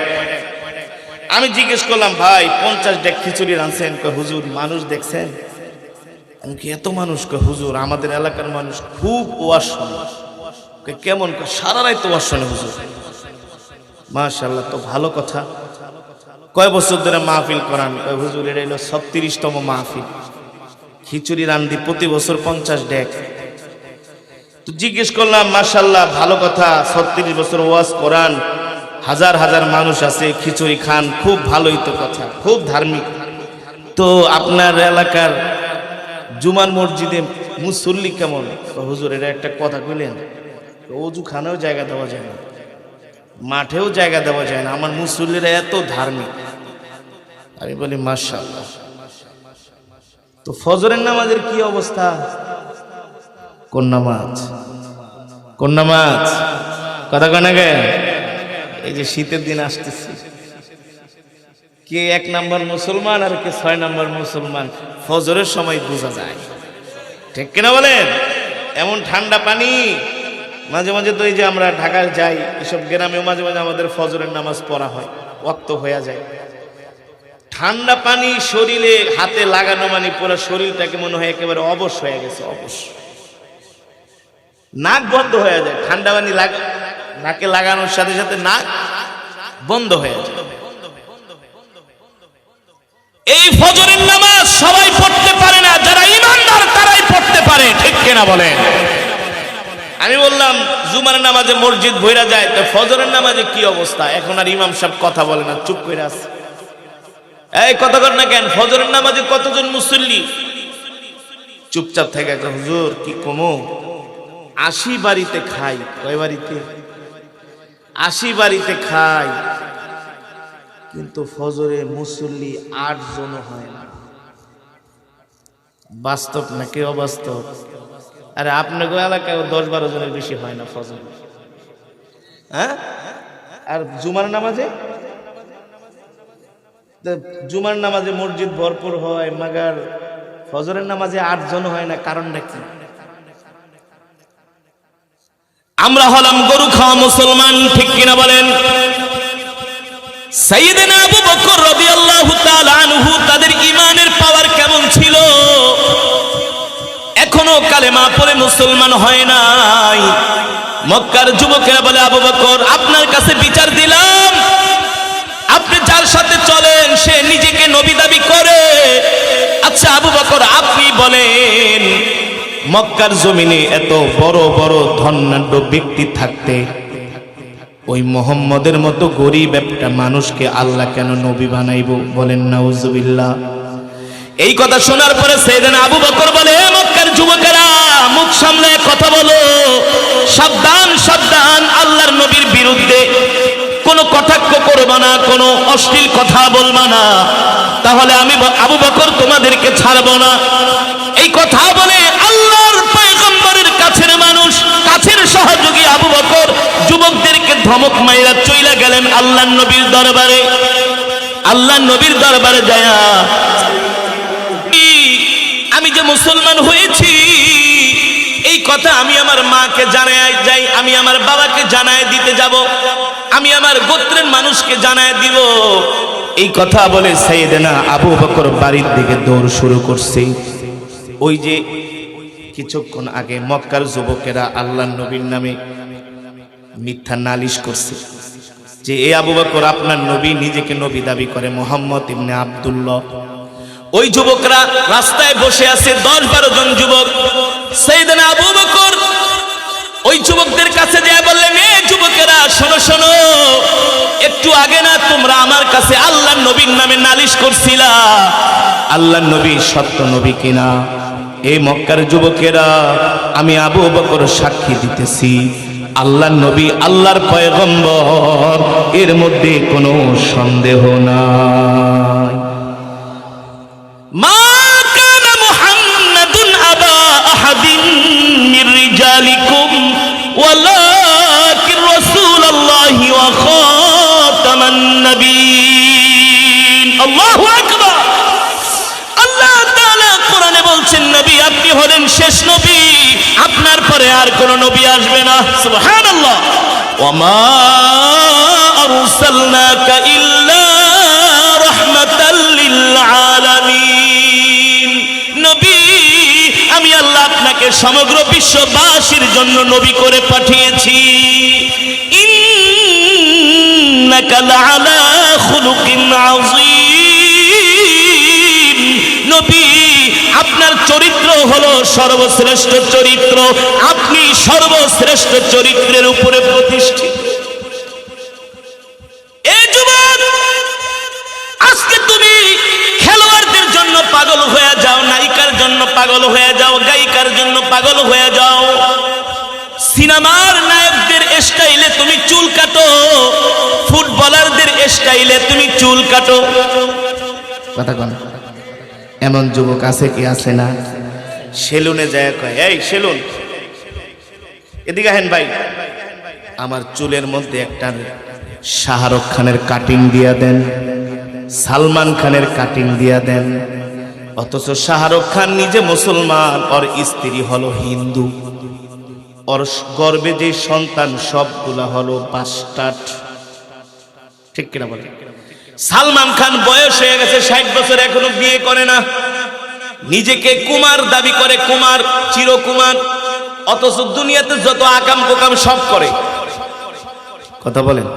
আমি জিজ্ঞেস করলাম, ভাই 50 ডেক খিচুড়ি রাঁধছেন? কয়, হুজুর মানুষ দেখছেন? আমি কি এত মানুষ? কয়, হুজুর আমাদের এলাকার মানুষ খুব ওয়াজ শোনে। কেমন? সারা রাত ওয়াজ শোনে হুজুর। মাশাআল্লাহ, তো ভালো কথা। কয় বছর ধরে মাহফিল করান? কয়, হুজুর এটা হলো 36তম মাহফিল। খিচুড়ি রান্ধি প্রতি বছর 50 ডেক। তো জিজ্ঞেস করলাম, মাশাআল্লাহ ভালো কথা, 36 বছর ওয়াজ করান, হাজার হাজার মানুষ আছে, খিচুড়ি খান, খুব ভালোই তো কথা, খুব ধার্মিক। তো আপনার এলাকার জুমার মসজিদে মুসল্লি কেমন? হুজুর এটা একটা কথা কইলেন, ওযু খানেও জায়গা দেওয়া যায় না, মাঠেও জায়গা দেওয়া যায় না, আমার মুসল্লিরা এত ধার্মিক। আমি বলি, মাশাআল্লাহ। তো ফজরের নামাজের কি অবস্থা? কোন নামাজ? কোন নামাজ? কথা কয় না গে? এই যে শীতের দিন আসতেছে, কে 1 নম্বর মুসলমান আর কে 6 নম্বর মুসলমান ফজরের সময় বোঝা যায়, ঠিক কিনা বলেন? এমন ঠান্ডা পানি। মাঝে মাঝে তো এই যে আমরা ঢাকায় যাই, এসব গ্রামেও মাঝে মাঝে আমাদের ফজরের নামাজ পড়া হয়, ওয়াক্ত হয়ে যায়। ঠান্ডা পানি শরীরে হাতে লাগানো মানে পুরো শরীরটাকে মনে হয় একেবারে অবশ হয়ে গেছে, অবশ। নাক বন্ধ হয়ে যায়, ঠান্ডা পানি নাকে লাগানোর সাথে সাথে নাক বন্ধ হয়ে যায়। এই ফজরের নামাজ সবাই পড়তে পারে না, যারা ঈমানদার তারাই পড়তে পারে, ঠিক কিনা বলেন? আমি বললাম জুমার নামাজে মসজিদ ভইরা যায়, তো ফজরের নামাজে কি অবস্থা? এখন আর ইমাম সাহেব কথা বলে না, চুপ করে আছে। এই কথা কর না কেন? ফজরের নামাজে কতজন মুসল্লি? চুপচাপ থেকে হুজুর কি কমো, 80 বাড়িতে খাই। কয় বাড়িতে? 80 বাড়িতে খাই, কিন্তু ফজরে মুসল্লি 8 জন হয় না। বাস্তব নাকি অবাস্তব? আরে আপনার এলাকায় 10-12 জনের বেশি হয় না ফজর, হ্যাঁ? আর জুমার নামাজে, জুমার নামাজে মসজিদ ভরপুর হয়, মাগার ফজরের নামাজে 8 জন হয় না, কারণটা কি? আমরা হলাম গরু খাওয়া মুসলমান, ঠিক কিনা বলেন? সাইয়েদনা আবু বকর রাদিয়াল্লাহু তাআলা আনহু, তাদের ঈমানের পাওয়ার কেমন ছিল? এখনো কালেমা পড়ে মুসলমান হয় নাই। মক্কার যুবকেরা বলে, আবু বকর আপনার কাছে বিচার দিলাম, আপনি যার সাথে চলেন সে নিজেকে নবী দাবি করে। আচ্ছা আবু বকর আপনি বলেন, মক্কার জমিনে এত বড় বড় ধনাঢ্য ব্যক্তি থাকতে ওই মুহাম্মদের মতো গরিব একটা মানুষকে আল্লাহ কেন নবী বানাইবো? বলেন নাউজুবিল্লাহ। এই কথা শোনার পরে সাইয়েদনা আবু বকর বলে, মক্কার যুবকেরা মুখ সামলে কথা বলো, সাবধান সাবধান, আল্লাহর নবীর বিরুদ্ধে কোনো কটাক্ষ করবা না, কোনো অশ্লীল কথা বলবা না, তাহলে আমি আবু বকর তোমাদেরকে ছাড়বো না। এই কথা বলে আল্লাহর পয়গম্বরের কাছের মানুষ, কাছের সহযোগী আবু বকর যুবকদেরকে ধমক মাইরা চইলা গেলেন আল্লাহর নবীর দরবারে। আল্লাহর নবীর দরবারে যায়া, আমি যে মুসলমান হয়েছি এই কথা আমি আমার মাকে জানায় যাই, আমি আমার বাবাকে জানায় দিতে যাব, আমি আমার গোত্রের মানুষকে জানায় দিব। এই কথা বলে সাইয়েদনা আবু বকর বাড়ির দিকে দৌড় শুরু করছে। ওই যে কিছুক্ষণ আগে মক্কার যুবকেরা আল্লাহর নবীর নামে মিথ্যা নালিশ করছে যে এ আবু বকর আপনার নবী, নিজেকে নবী দাবি করে, মুহাম্মদ ইবনে আব্দুল্লাহ। ওই যুবকরা রাস্তায় বসে আছে, 10-12 জন যুবক। সাইয়েদনা আবু বকর ওই যুবকদের কাছে যায় বললেন, এ যুবকেরা শোনো শোনো, একটু আগে না তোমরা আমার কাছে আল্লাহর নবীর নামে নালিশ করছিলা, আল্লাহর নবী সত্য নবী কিনা? এই মক্কার যুবকেরা, আমি আবু বকর সাক্ষী দিতেছি আল্লাহর নবী আল্লাহর পয়গম্বর, এর মধ্যে কোনো সন্দেহ নাই। মা কানা মুহাম্মাদুন আবা আহাদিন মির রিজালিকুম ওয়ালাকিন রাসূলুল্লাহি ওয়া খাতামান নবিয়্যিন। আল্লাহু আকবার। আল্লাহ তাআলা কোরআনে বলছেন, নবী আপনি হলেন শেষ নবী, আপনার পরে আর কোন নবী আসবে না। সুবহানাল্লাহ। ওয়া মা আরসালনাকা ইল্লা রাহমাতাল লিল আলামিন। নবী আমি আল্লাহ আপনাকে সমগ্র বিশ্ববাসীর জন্য নবী করে পাঠিয়েছি। ইন্নাকা লাআলা খুলুকিন আযীম। নবী আপনার চরিত্র হলো সর্বশ্রেষ্ঠ চরিত্র, আপনি সর্বশ্রেষ্ঠ চরিত্রের উপরে প্রতিষ্ঠিত। এই যুবক, আজকে তুমি খেলোয়াড়দের জন্য পাগল হয়ে যাও, নায়িকার জন্য পাগল হয়ে যাও, গায়িকার জন্য পাগল হয়ে যাও, সিনেমার নায়কদের স্টাইলে তুমি চুল কাটো, ফুটবলারদের স্টাইলে তুমি চুল কাটো। কথা বল, এমন যুবক আছে কি আছে না? সেলুনে যায় কয়, এই সেলুন এদিকে আহেন ভাই, আমার চুলের মধ্যে একটা শাহরুখ খানের কাটিং দিয়া দেন, সালমান খানের কাটিং দিয়া দেন। অথচ শাহরুখ খান নিজে মুসলমান, ওর স্ত্রী হলো হিন্দু, ওর গর্ভে যে সন্তান সবগুলা হলো বাস্টার্ড। ঠিক কিনা বলে? সালমান খান বয়স হয়ে গেছে 60 বছর, এখনো বিয়ে করে না, নিজেকে কুমার দাবি করে, কুমার, চিরকুমার, অথচ দুনিয়াতে যত আকাম কোকাম সব করে। কথা বলেন।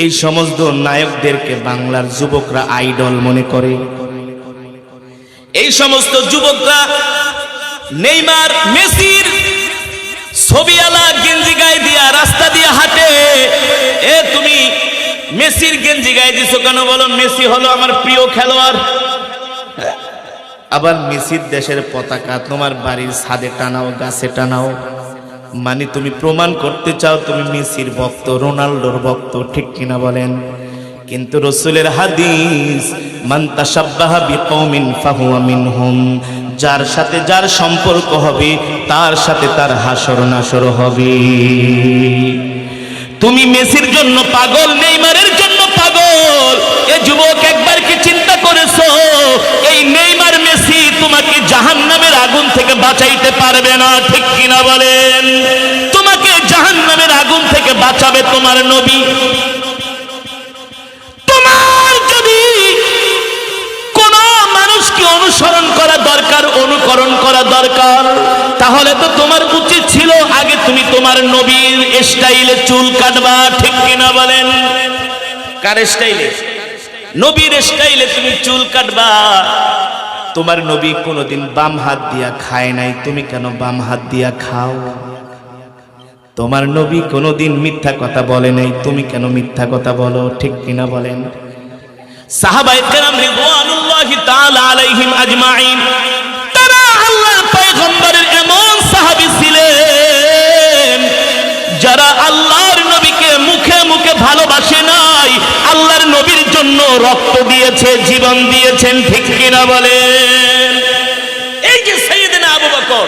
এই সমস্ত নায়কদেরকে বাংলার যুবকরা আইডল মনে করে। এই সমস্ত যুবকরা নেইমার, মেসির ছবিওয়ালা গেঞ্জি গায়ে দিয়া রাস্তা দিয়ে হাঁটে। এ তুমি মেসির গেঞ্জি গায়ে দিছো কেন বলো? মেসি হলো আমার প্রিয় খেলোয়াড়। আবার মেসির দেশের পতাকা তোমার বাড়ির ছাদে টানাও, গাছে টানাও, মানে তুমি প্রমাণ করতে চাও তুমি মেসির ভক্ত, রোনাল্ডোর ভক্ত। ঠিক কিনা বলেন? কিন্তু রাসূলের হাদিস, মান তাশাব্বাহা বিকওমিন ফাহুয়া মিনহুম, যার সাথে যার সম্পর্ক হবে তার সাথে তার হাসর নাসর হবে। তুমি মেসির জন্য পাগল, নেইমারের জন্য পাগল। এ যুবক, একবার কি চিন্তা করেছো এই নেইমার, মেসি তোমাকে জাহান্নামের আগুন থেকে বাঁচাইতে পারবে না? ঠিক কিনা বলেন? তোমাকে জাহান্নামের আগুন থেকে বাঁচাবে তোমার নবী। তোমার যদি কোন মানুষকে অনুসরণ করা দরকার, অনুকরণ করা দরকার, তাহলে তো তোমার উচিত ছিল আগে তুমি তোমার নবীর স্টাইলে চুল কাটবা। ঠিক কিনা বলেন? কার স্টাইলে? নবীর স্টাইলে তুমি চুল কাটবা। তোমার নবী কোনোদিন বাম হাত দিয়া খায় নাই, তুমি কেন বাম হাত দিয়া খাও? তোমার নবী কোনোদিন মিথ্যা কথা বলে নাই, তুমি কেন মিথ্যা কথা বলো? ঠিক কিনা বলেন? সাহাবায়ে কেরাম রিদওয়ানুল্লাহি তাআলা আলাইহিম আজমাইন, তারা আল্লাহর পয়গম্বরের এমন সাহাবী ছিলেন যারা আল্লাহর নবীকে মুখে মুখে ভালোবাসে নাই, আল্লাহর নবীর জন্য রক্ত দিয়েছে, জীবন দিয়েছেন। ঠিক কিনা বলেন? এই যে সাইয়েদনা আবু বকর,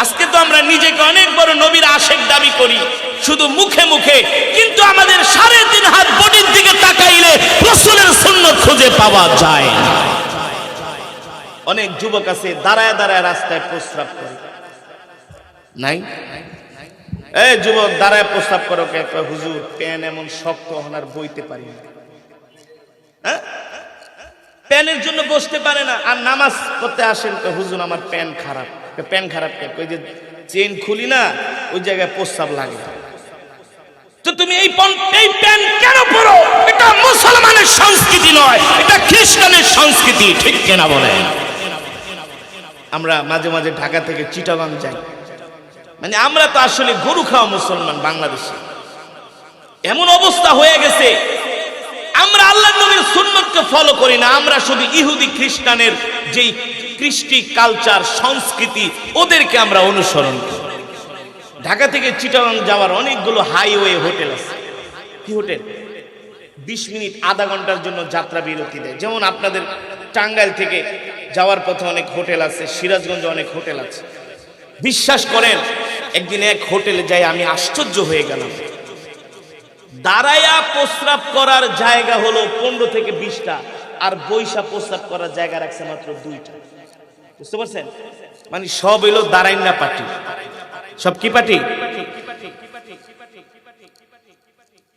আজকে তো আমরা নিজেকে অনেক বড় নবীর আশেক দাবি করি শুধু মুখে মুখে, কিন্তু আমাদের 3.5 হাত বডির দিকে তাকাইলে রাসূলের সুন্নাত খুঁজে পাওয়া যায় না। অনেক যুবক আছে দাঁড়ায় দাঁড়ায় রাস্তায় প্রস্রাব করে, নাই? এই যুবক, দাঁড়ায় প্রস্রাব করো কে? হুজুর প্যান এমন শক্ত হনার বইতে পারি না। হ্যাঁ, প্যানের জন্য বসতে পারে না। আর নামাজ করতে আসেন তো হুজুর আমার প্যান খারাপ। প্যান খারাপ কে? ওই যে চেন খুলি না, ওই জায়গায় প্রস্রাব লাগে। তো তুমি এই প্যান কেন পরো? এটা মুসলমানের সংস্কৃতি নয়, এটা খ্রিস্টানের সংস্কৃতি। ঠিক কিনা বলেন? আমরা মাঝে মাঝে ঢাকা থেকে চিটাগাং যাই, মানে আমরা তো আসলে গরু খাওয়া মুসলমান বাংলাদেশে। এমন অবস্থা হয়ে গেছে, আমরা আল্লাহর নবীর সুন্নাতকে ফলো করি না, আমরা শুধু ইহুদি খ্রিস্টানের যেই কৃষ্টি কালচার সংস্কৃতি ওদেরকে আমরা অনুসরণ করি। ঢাকা থেকে চিটাগাং যাওয়ার অনেকগুলো হাইওয়ে হোটেল আছে। কি হোটেল? 20 মিনিট আধা ঘন্টার জন্য যাত্রা বিরতি দেয়। যেমন আপনাদের টাঙ্গাইল থেকে যাওয়ার পথে অনেক হোটেল আছে, সিরাজগঞ্জে অনেক হোটেল আছে। বিশ্বাস করেন, একদিন এক হোটেলে যাই আমি আশ্চর্য হয়ে গেলাম। দাঁড়ায়া প্রস্রাব করার জায়গা হলো 15 থেকে 20টা, আর বৈশা প্রস্রাব করার জায়গা রাখছে মাত্র 2টা। বুঝতে পারছেন? মানে সব এলো দাঁড়াইনা পার্টি। সব কি পার্টি?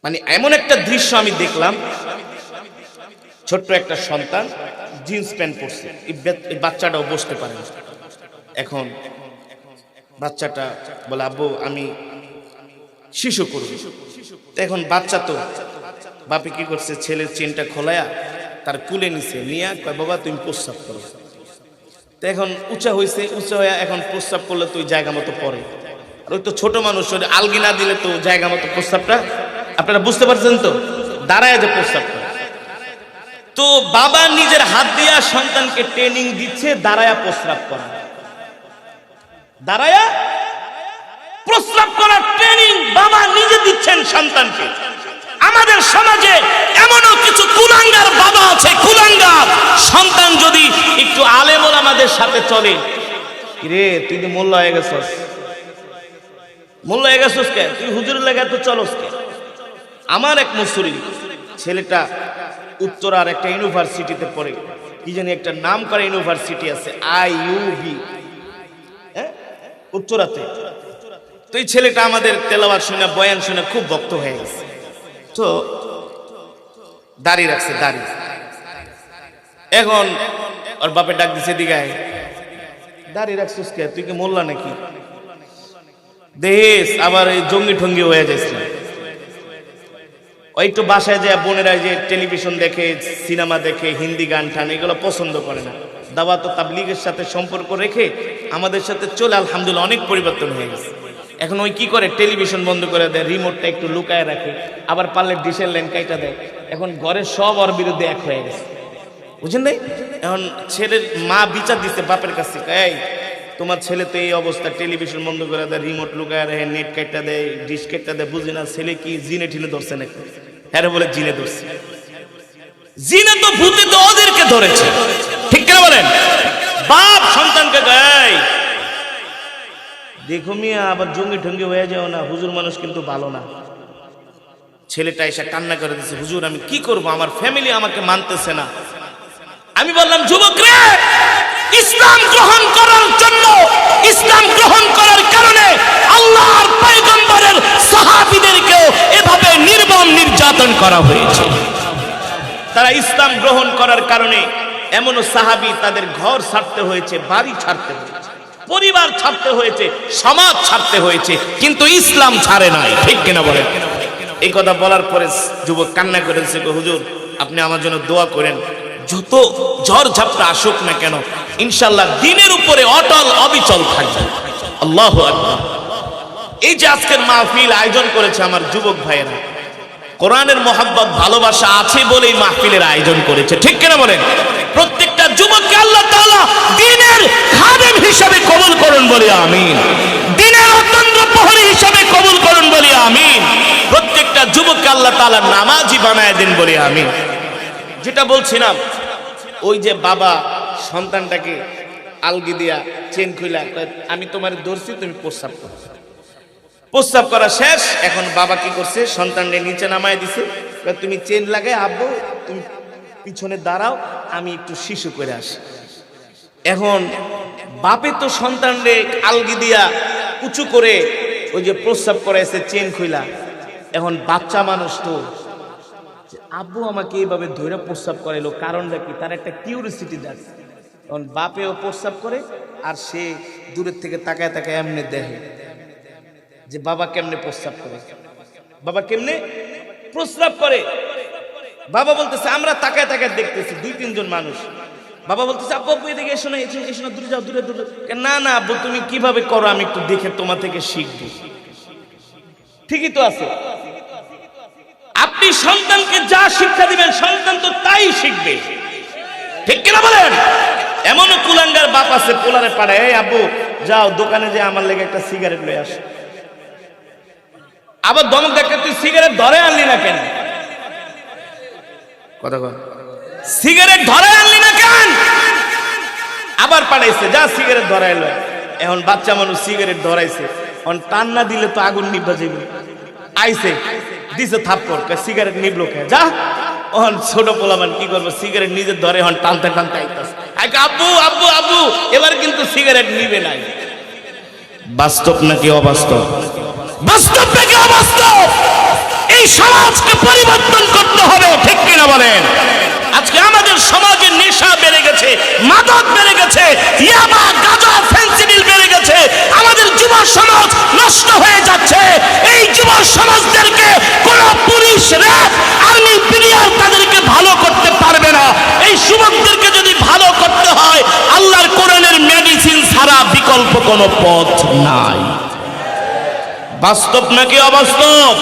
মানে এমন একটা দৃশ্য আমি দেখলাম, ছোট্ট একটা সন্তান জিন্স প্যান্ট পরছে, এই বাচ্চাটাও বসতে পারে না। এখন বাচ্চাটা বলে আব্বু আমি শিশু করব। এখন বাচ্চা তো বাপে কি করছে, ছেলের চেনটা খোলায়া তার কুলে নিছে, নিয়ে কয় বাবা তুমি প্রস্রাব করো। তো এখন উঁচা হয়েছে, উঁচা হয়ে এখন প্রস্রাব করলে তো ওই জায়গা মতো পড়ে। আর ওই তো ছোট মানুষ, আলগি না দিলে তো জায়গা মতো প্রস্রাবটা, আপনারা বুঝতে পারছেন তো, দাঁড়ায় যে প্রস্রাব করে। তো বাবা নিজের হাত দিয়া সন্তানকে ট্রেনিং দিচ্ছে দাঁড়ায়া প্রস্রাব করা, দাঁড়ায়া প্রস্রাব করার ট্রেনিং বাবা নিজে দিচ্ছেন সন্তানকে। আমাদের সমাজে এমনও কিছু কুলাঙ্গার বাবা আছে, কুলাঙ্গার সন্তান যদি একটু আলেম ওলামাদের সাথে চলে, রে তুই তো মোল্লা হয়ে গেছস, মোল্লা হয়ে গেছস কে? তুই হুজুরের লাগা তো চলস কে? আমার এক মুসুরি ছেলেটা উত্তরার একটা ইউনিভার্সিটিতে পড়ে, কি জানি একটা নাম করা ইউনিভার্সিটি আছে, IUB, হ্যাঁ, উত্তরাতে। তো এই ছেলেটা আমাদের তেলাওয়াত শুনে, বয়ান শুনে খুব ভক্ত হয়ে গেছে। তো দাড়ি রাখছে, দাড়ি। এখন ওর বাপে ডাক দিছে, দিগায় দাড়ি রাখছিস কে, তুই কি মোল্লা নাকি? দেশ আবার এই জঙ্গি ঠঙ্গি হয়ে যাচ্ছে। ওই একটু বাসায় যায়, বোনেরা যে টেলিভিশন দেখে, সিনেমা দেখে, হিন্দি গান টান এগুলো পছন্দ করে না। দাওয়াত ও তাবলীগের সাথে সম্পর্ক রেখে আমাদের সাথে চলে আলহামদুলিল্লাহ অনেক পরিবর্তন হয়ে গেছে। এখন ওই কি করে, টেলিভিশন বন্ধ করে দেয়, রিমোটটা একটু লুকায় রাখে, আবার পারলে ডিশের লাইন কাইটা দেয়। এখন ঘরের সব ওর বিরুদ্ধে এক হয়ে গেছে, বুঝেন নাই? এখন ছেলের মা বিচার দিচ্ছে বাপের কাছে, এই তোমার ছেলে তো এই অবস্থা, টেলিভিশন বন্ধ করে দেয়, রিমোট লুকায় রাখে, নেট কাইটা দেয়, ডিশ কাইটা দেয়, বুঝি না ছেলে কি জিনে ঠিনে ধরছে নাকি? হ্যাঁ বলে জিনে ধরছে। জিনে তো ভূতে তো ওদেরকে ধরেছে, ঠিক কেন বলেন? বাপ সন্তানকে গায়, দেখো মিয়া আবার জঙ্গি ঠঙ্গি হয়ে যাও না, হুজুর মানুষ কিন্তু ভালো না। ছেলেটা এসে কান্না করে দিচ্ছে, হুজুর আমি কি করব, আমার ফ্যামিলি আমাকে মানতেছে না। আমি বললাম, যুবক রে, ইসলাম গ্রহণ করার জন্য, ইসলাম গ্রহণ করার কারণে আল্লাহর পয়গম্বরের সাহাবীদেরকেও এভাবে নির্মম নির্যাতন করা হয়েছে। তারা ইসলাম গ্রহণ করার কারণে এমনও সাহাবী তাদের ঘর ছাড়তে হয়েছে, বাড়ি ছাড়তে হয়েছে, পরিবার ছাড়তে হয়েছে, সমাজ ছাড়তে হয়েছে, কিন্তু ইসলাম ছাড়ে নাই, ঠিক কিনা বলেন? এই কথা বলার পরে যুবক কান্না করেছে, হুজুর আপনি আমার জন্য দোয়া করেন, যত ঝড় ঝাপটা আসুক না কেন ইনশাআল্লাহ দ্বীনের উপরে অটল অবিচল থাকবে। আল্লাহু আকবার। এই যে আজকের মাহফিল আয়োজন করেছে আমার যুবক ভাইয়েরা, কোরআনের মহব্বত ভালোবাসা আছে বলেই মাহফিলের আয়োজন করেছে, ঠিক কিনা বলেন? প্রত্যেকটা যুবককে আল্লাহ তাআলা দ্বীনের খাদেম হিসেবে কবুল করুন বলি আমিন। দ্বীনের অতন্দ্র প্রহরী হিসেবে কবুল করুন বলি আমিন। প্রত্যেকটা যুবককে আল্লাহ তাআলা নামাজি বানায় দেন বলি আমিন। যেটা বলছিলাম, ওই যে বাবা সন্তানটাকে আলগি দিয়া চেন খুইলা, আমি তোমার ধরছি, তুমি প্রস্রাব করো। প্রস্রাব করা শেষ, এখন বাবা কি করছে, সন্তানকে নিচে নামায় দিছে, তুমি চেন লাগাই আব্বু তুমি পিছনে দাঁড়াও, আমি একটু শিশু করে আসি। এখন বাপে তো সন্তানরে আলগি দিয়া উঁচু করে ওই যে প্রস্রাব করাইছে চেন খুইলা। এখন বাচ্চা মানুষ তো, আব্বু আমাকে এইভাবে ধরে প্রস্রাব করাইলো, কারণটা কি? তার একটা কিউরিসিটি দেখে। এখন বাপেও প্রস্রাব করে, আর সে দূরের থেকে তাকায় তাকায় এমনি দেখে যে বাবা কেমনে প্রস্রাব করে, বাবা কেমনে প্রস্রাব করে। বাবা বলতেছে, আমরা তাকায় তাকায় দেখতেছি, 2-3 জন মানুষ। বাবা বলতেছে, আব্বু আব্বু এদিকে এসো না, এসো না, দূরে যাও, দূরে দূরে। না না আব্বু তুমি কিভাবে করো আমি একটু দেখে তোমার থেকে শিখবো। ঠিকই তো আছে, আপনি সন্তানকে যা শিক্ষা দিবেন সন্তান তো তাই শিখবে, ঠিক কিনা বলেন? এমনও কুলাঙ্গার বাপ আছে, পোলারে পাড়ায়, এই আব্বু যাও দোকানে যে আমার লেগে একটা সিগারেট লয়ে আস। আবার দমক দেখতে, তুই সিগারেট ধরে আনলি না কেন? কথা কর, সিগারেট ধরে আনলি না কেন? আবার পাঠাইছে, যা সিগারেট ধরাই লয়। এখন বাচ্চা মানুষ সিগারেট ধরাইছে, এখন টান না দিলে তো আগুন নিভা যাবে। আইছে দিছে থাপ্পড়, সিগারেট নিবলো কে, যা। ওহন ছোট পোলামান কি করবো, সিগারেট নিজে ধরে হন টানতে টানতে আইতাছে, আব্বু আব্বু আব্বু এবার কিন্তু সিগারেট নিবে নাই। বাস্তব নাকি অবাস্তব? বাস্তব নাকি অবাস্তব? এই সমাজকে পরিবর্তন করতে হবে, ঠিক কিনা বলেন? আজকে আমাদের সমাজে নেশা বেড়ে গেছে, মাদক বেড়ে গেছে, ইয়াবা গাঁজা ফেন্সিডিল বেড়ে গেছে, আমাদের যুব সমাজ নষ্ট হয়ে যাচ্ছে। এই যুব সমাজদেরকে কোন পুলিশ, র্যাব, আর্মি, বিডিআর তাদেরকে ভালো করতে পারবে না। এই যুবকদেরকে যদি ভালো করতে হয়, আল্লাহর কোরআনের মেডিসিন ছাড়া বিকল্প কোনো পথ নাই। বাস্তব নাকি অবাস্তব?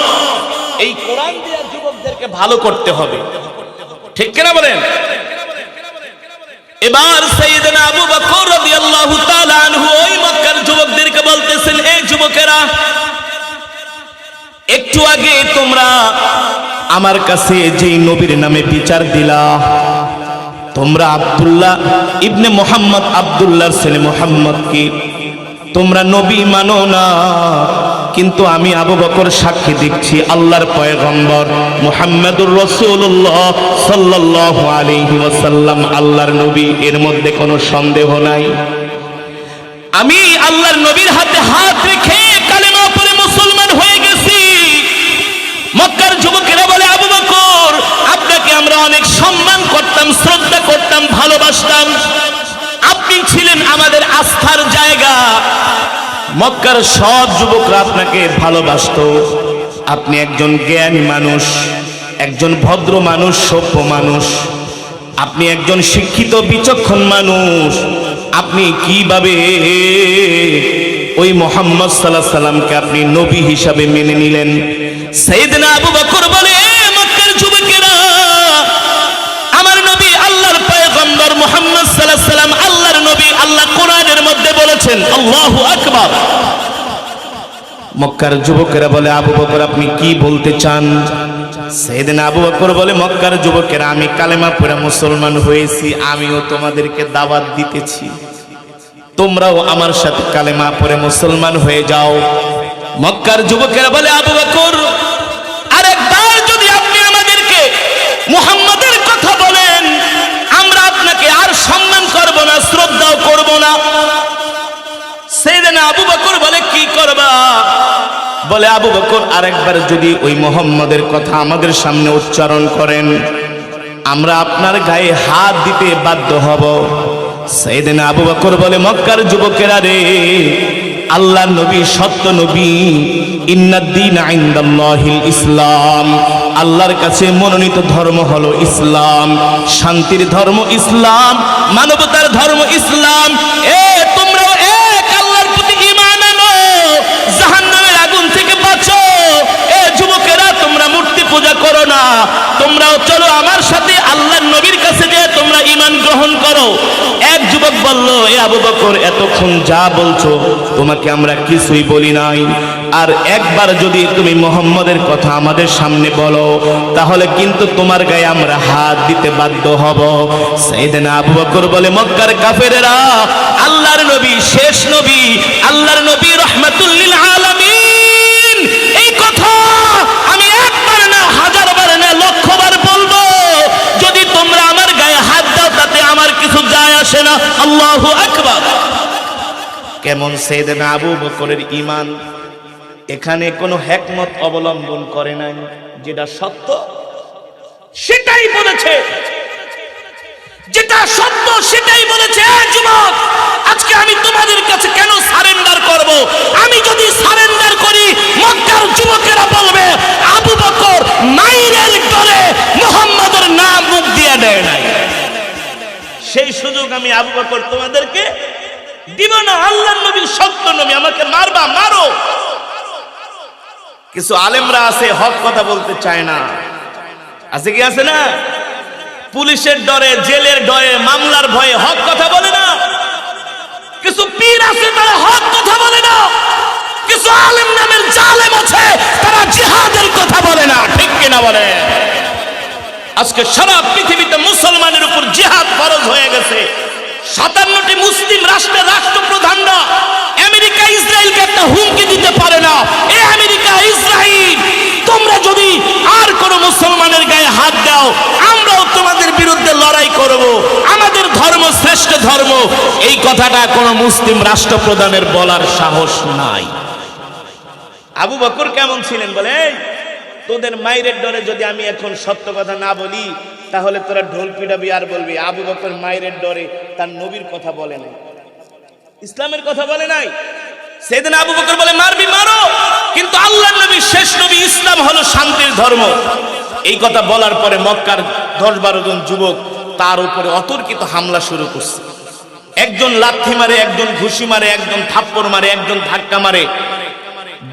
এই কোরআন দিয়ে যুবকদেরকে ভালো করতে হবে, ঠিক কিনা বলেন? এবার সাইয়েদনা আবু বকর রাদিয়াল্লাহু তাআলা আনহু ওই মক্কার যুবকদেরকে বলতেছেন, এই যুবকেরা, একটু আগে তোমরা আমার কাছে যেই নবীর নামে বিচার দিলা, তোমরা আব্দুল্লাহ ইবনে মুহাম্মদ, আব্দুল্লাহর ছেলে মুহাম্মদকে তোমরা নবী মানো না, কিন্তু আমি আবু বকর সাক্ষী দিচ্ছি আল্লাহর পয়গম্বর মুহাম্মদুর রাসূলুল্লাহ সাল্লাল্লাহু আলাইহি ওয়াসাল্লাম আল্লাহর নবী, এর মধ্যে কোনো সন্দেহ নাই। আমি আল্লাহর নবীর হাতে হাত রেখে কালেমা পড়ে মুসলমান হয়ে গেছি। মক্কার যুবকেরা বলে, আবু বকর আপনাকে আমরা আস্থার জায়গা। মক্কার সব যুবকরা আপনাকে ভালোবাসতো। আপনি একজন জ্ঞানী মানুষ, একজন ভদ্র মানুষ, সভ্য মানুষ, আপনি একজন শিক্ষিত বিচক্ষণ মানুষ। আপনি কিভাবে ওই মুহাম্মদ সাল্লাল্লাহু আলাইহি সাল্লামকে আপনি নবী হিসাবে মেনে নিলেন? সাইয়েদনা আবু বকর বলে, মক্কার যুবকেরা, আমার নবী আল্লাহর পয়গম্বর মুহাম্মদ সাল্লাল্লাহু আলাইহি সাল্লাম আল্লাহর নবী। আল্লাহ কোরআনের মধ্যে বলেছেন, আল্লাহু আকবার। মক্কার যুবকেরা বলে, আবু বকর আপনি কি বলতে চান? সাইয়েদনা আবু বকর বলে, মক্কার যুবকেরা, আমি কালেমা পড়ে মুসলমান হয়েছি, আমিও তোমাদেরকে দাওয়াত দিতেছি, তোমরাও আমার সাথে কালেমা পড়ে মুসলমান হয়ে যাও। মক্কার যুবকেরা বলে, আবু বকর আরেকবার যদি আপনি আমাদেরকে মুহাম্মাদের কথা বলেন, আমরা আপনাকে আর সম্মান করব না, শ্রদ্ধাও করব না। সাইয়েদনা আবু বকর বলে, কি করবা? বলে, আবু বকর আরেকবার যদি ওই মুহাম্মাদের কথা আমাদের সামনে উচ্চারণ করেন, আমরা আপনার গায়ে হাত দিতে বাধ্য হব। সাইয়েদনা আবু বকর বলে, মক্কার যুবকেরা রে, আল্লাহর নবী সত্য নবী, ইন্নাদ-দীনা ইনদাল্লাহিল ইসলাম, আল্লাহর কাছে মনোনীত ধর্ম হলো ইসলাম, শান্তির ধর্ম ইসলাম, মানবতার ধর্ম ইসলাম। তোমরাও এক আল্লাহর প্রতি ঈমান আনো, জাহান্নামের আগুন থেকে বাঁচো। যুবকেরা, তোমরা মূর্তি পূজা করো না, তোমরাও চলো আমার সাথে আল্লাহর নবীর কাছে যে তোমরা ঈমান গ্রহণ করো। এক যুবক বলল, এ আবু বকর, এতক্ষণ যা বলছো তোমাকে আমরা কিছুই বলি নাই, আর একবার যদি তুমি মুহাম্মাদের কথা আমাদের সামনে বলো, তাহলে কিন্তু তোমার গায়ে আমরা হাত দিতে বাধ্য হব। সাইয়েদনা আবু বকর বলে, মক্কার কাফেরেরা, আল্লাহর নবী শেষ নবী, আল্লাহর নবী রাহমাতুল লিল আলামিন, এই কথা আমি একবার না, হাজারবার না, লক্ষবার বলবো। যদি তোমরা আমার গায়ে হাত দাও, তাতে আমার কিছু যায় আসে না। আল্লাহু আকবার। কেমন সাইয়েদনা আবু বকরের ঈমান! এখানে কোনো হিকমত অবলম্বন করে নাই, যেটা সত্য সেটাই বলেছে, যেটা সত্য সেটাই বলেছে। যুবক, আজকে আমি তোমাদের কাছে কেন সারেন্ডার করব? আমি যদি সারেন্ডার করি, মক্কার যুবকেরা বলবে আবু বকর মাইরের ডরে মুহাম্মাদের নাম মুখ দিয়ে দেয় নাই। সেই সুযোগ আমি আবু বকর তোমাদেরকে দিব না। আল্লাহর নবী সত্য নবী, আমাকে মারবা মারো। কিছু আলেমরা আছে হক কথা বলতে চায় না, আছে কি আছে না? পুলিশের ডরে, জেলের ডরে, মামলার ভয়ে হক কথা বলে না। কিছু পীর আছে, তারা হক কথা বলে না। কিছু আলেম নামের জালেম আছে, তারা জিহাদের কথা বলে না। ঠিক কিনা বলে? আজকে সারা পৃথিবীতে মুসলমানের উপর জিহাদ ফরজ হয়ে গেছে। 57টি মুসলিম রাষ্ট্রের রাষ্ট্রপ্রধানরা আমেরিকা ইসরায়েলকে একটা হুমকি দিতে পারে না। এই আমেরিকা ইসরায়েল, তোমরা যদি আর কোন মুসলমানের গায়ে হাত দাও, আমরাও তোমাদের বিরুদ্ধে লড়াই করব, আমাদের ধর্ম শ্রেষ্ঠ ধর্ম। এই কথাটা কোন মুসলিম রাষ্ট্রপ্রধানের বলার সাহস নাই। আবু বকর কেমন ছিলেন বলে, তোদের মায়ের ডরে যদি আমি এখন সত্য কথা না বলি, তাহলে তোরা ঢোল পিটাবি আর বলবি আবু বকর মায়ের ডরে তার নবীর কথা বলে নাই, ইসলামের কথা বলে নাই। সেদিন আবু বকর বলে, মারবি মারো, কিন্তু আল্লাহর নবী শেষ নবী, ইসলাম হলো শান্তির ধর্ম। এই কথা বলার পরে মক্কার 10-12 জন যুবক তার উপরে অতর্কিত হামলা শুরু করছে। একজন লাথি মারে, একজন ঘুষি মারে, একজন থাপ্পড় মারে, একজন ধাক্কা মারে।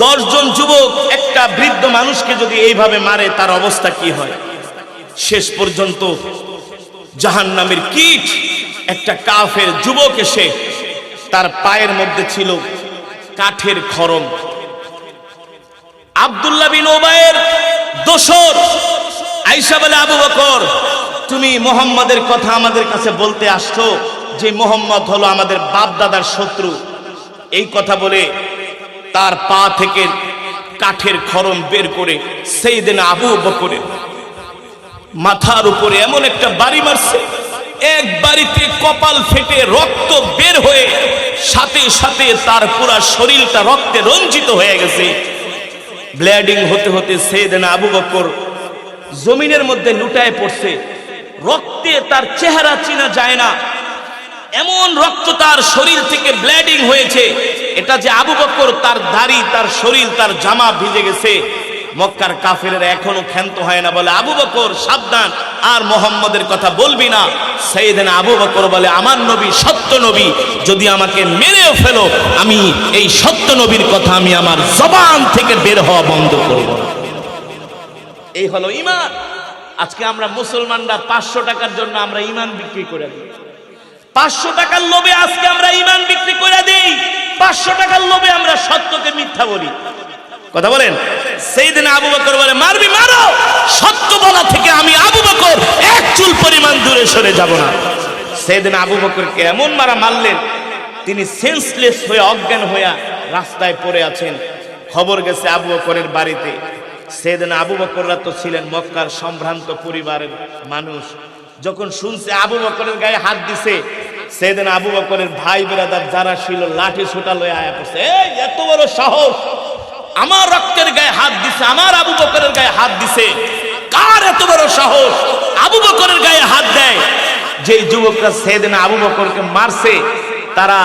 10 জন যুবক একটা বৃদ্ধ মানুষকে যদি এইভাবে মারে, তার অবস্থা কি হয়? শেষ পর্যন্ত জাহান্নামের কীট একটা কাফের যুবক এসে তার পায়ের মধ্যে ছিল কাঠের খড়ম। আব্দুল্লাহ বিন উবাইয়ের দোসর আয়েশা বলে, আবু বকর, তুমি মুহাম্মাদের কথা আমাদের কাছে বলতে আসছো যে মুহাম্মদ হলো আমাদের বাপ দাদার শত্রু। এই কথা বলে তার পা থেকে কাঠের খড়ম বের করে সাইয়েদনা আবু বকরের মাথার উপরে এমন একটা বাড়ি মারছে, এক বাড়িতে কপাল ফেটে রক্ত বের হয়ে সাথে সাথে তার পুরো শরীরটা রক্তে রঞ্জিত হয়ে গেছে। ব্লিডিং হতে হতে সাইয়েদনা আবু বকর জমিনের মধ্যে লুটায় পড়ছে, রক্তে তার চেহারা চেনা যায় না। এমন রক্ত তার শরীর থেকে ব্লিডিং হয়েছে, এটা যে আবু বকর, তার দাড়ি, তার শরীর, তার জামা ভিজে গেছে। মক্কার কাফেরেরা এখনো ক্ষান্ত হয় না, বলে আবু বকর সাবধান, আর মুহাম্মদের কথা বলবি না। সাইয়েদনা আবু বকর বলে আমার নবী সত্য নবী, যদি আমাকে মেরেও ফেলো আমি এই সত্য নবীর কথা আমি আমার জবান থেকে বের হওয়া বন্ধ করব। এই হলো ঈমান। আজকে আমরা মুসলমানরা 500 টাকার জন্য আমরা ঈমান বিক্রি করে দিই। 500 টাকার লোভে আজকে আমরা ঈমান বিক্রি করে দিই। 500 টাকার লোভে আমরা সত্যকে মিথ্যা বলি। কথা বলেন। সাইয়েদনা আবু বকর বলে মারবি মারো, সত্য বলা থেকে আমি আবু বকর এক চুল পরিমাণ দূরে সরে যাব না। সাইয়েদনা আবু বকরকে এমন মারা মারলেন, তিনি সেন্সলেস হয়ে অজ্ঞান হয়ে রাস্তায় পড়ে আছেন। খবর গেছে আবু বকরের বাড়িতে। সাইয়েদনা আবু বকররা তো ছিলেন মক্কার সম্ভ্রান্ত পরিবারের মানুষ। যখন শুনছে আবু বকরের গায়ে হাত দিছে, সাইয়েদনা আবু বকরের ভাই বেরাদার যারা ছিল লাঠি ছোটা লয়ে আয়া পড়ছে। এই এত বড় সাহস, আমার রক্তের গায়ে হাত দিছে, আমার আবু বকরের গায়ে হাত দিছে, কার এত বড় সাহস আবু বকরের গায়ে হাত দেয়? যেই যুবকরা সাইয়েদনা আবু বকরকে মারছে, তারা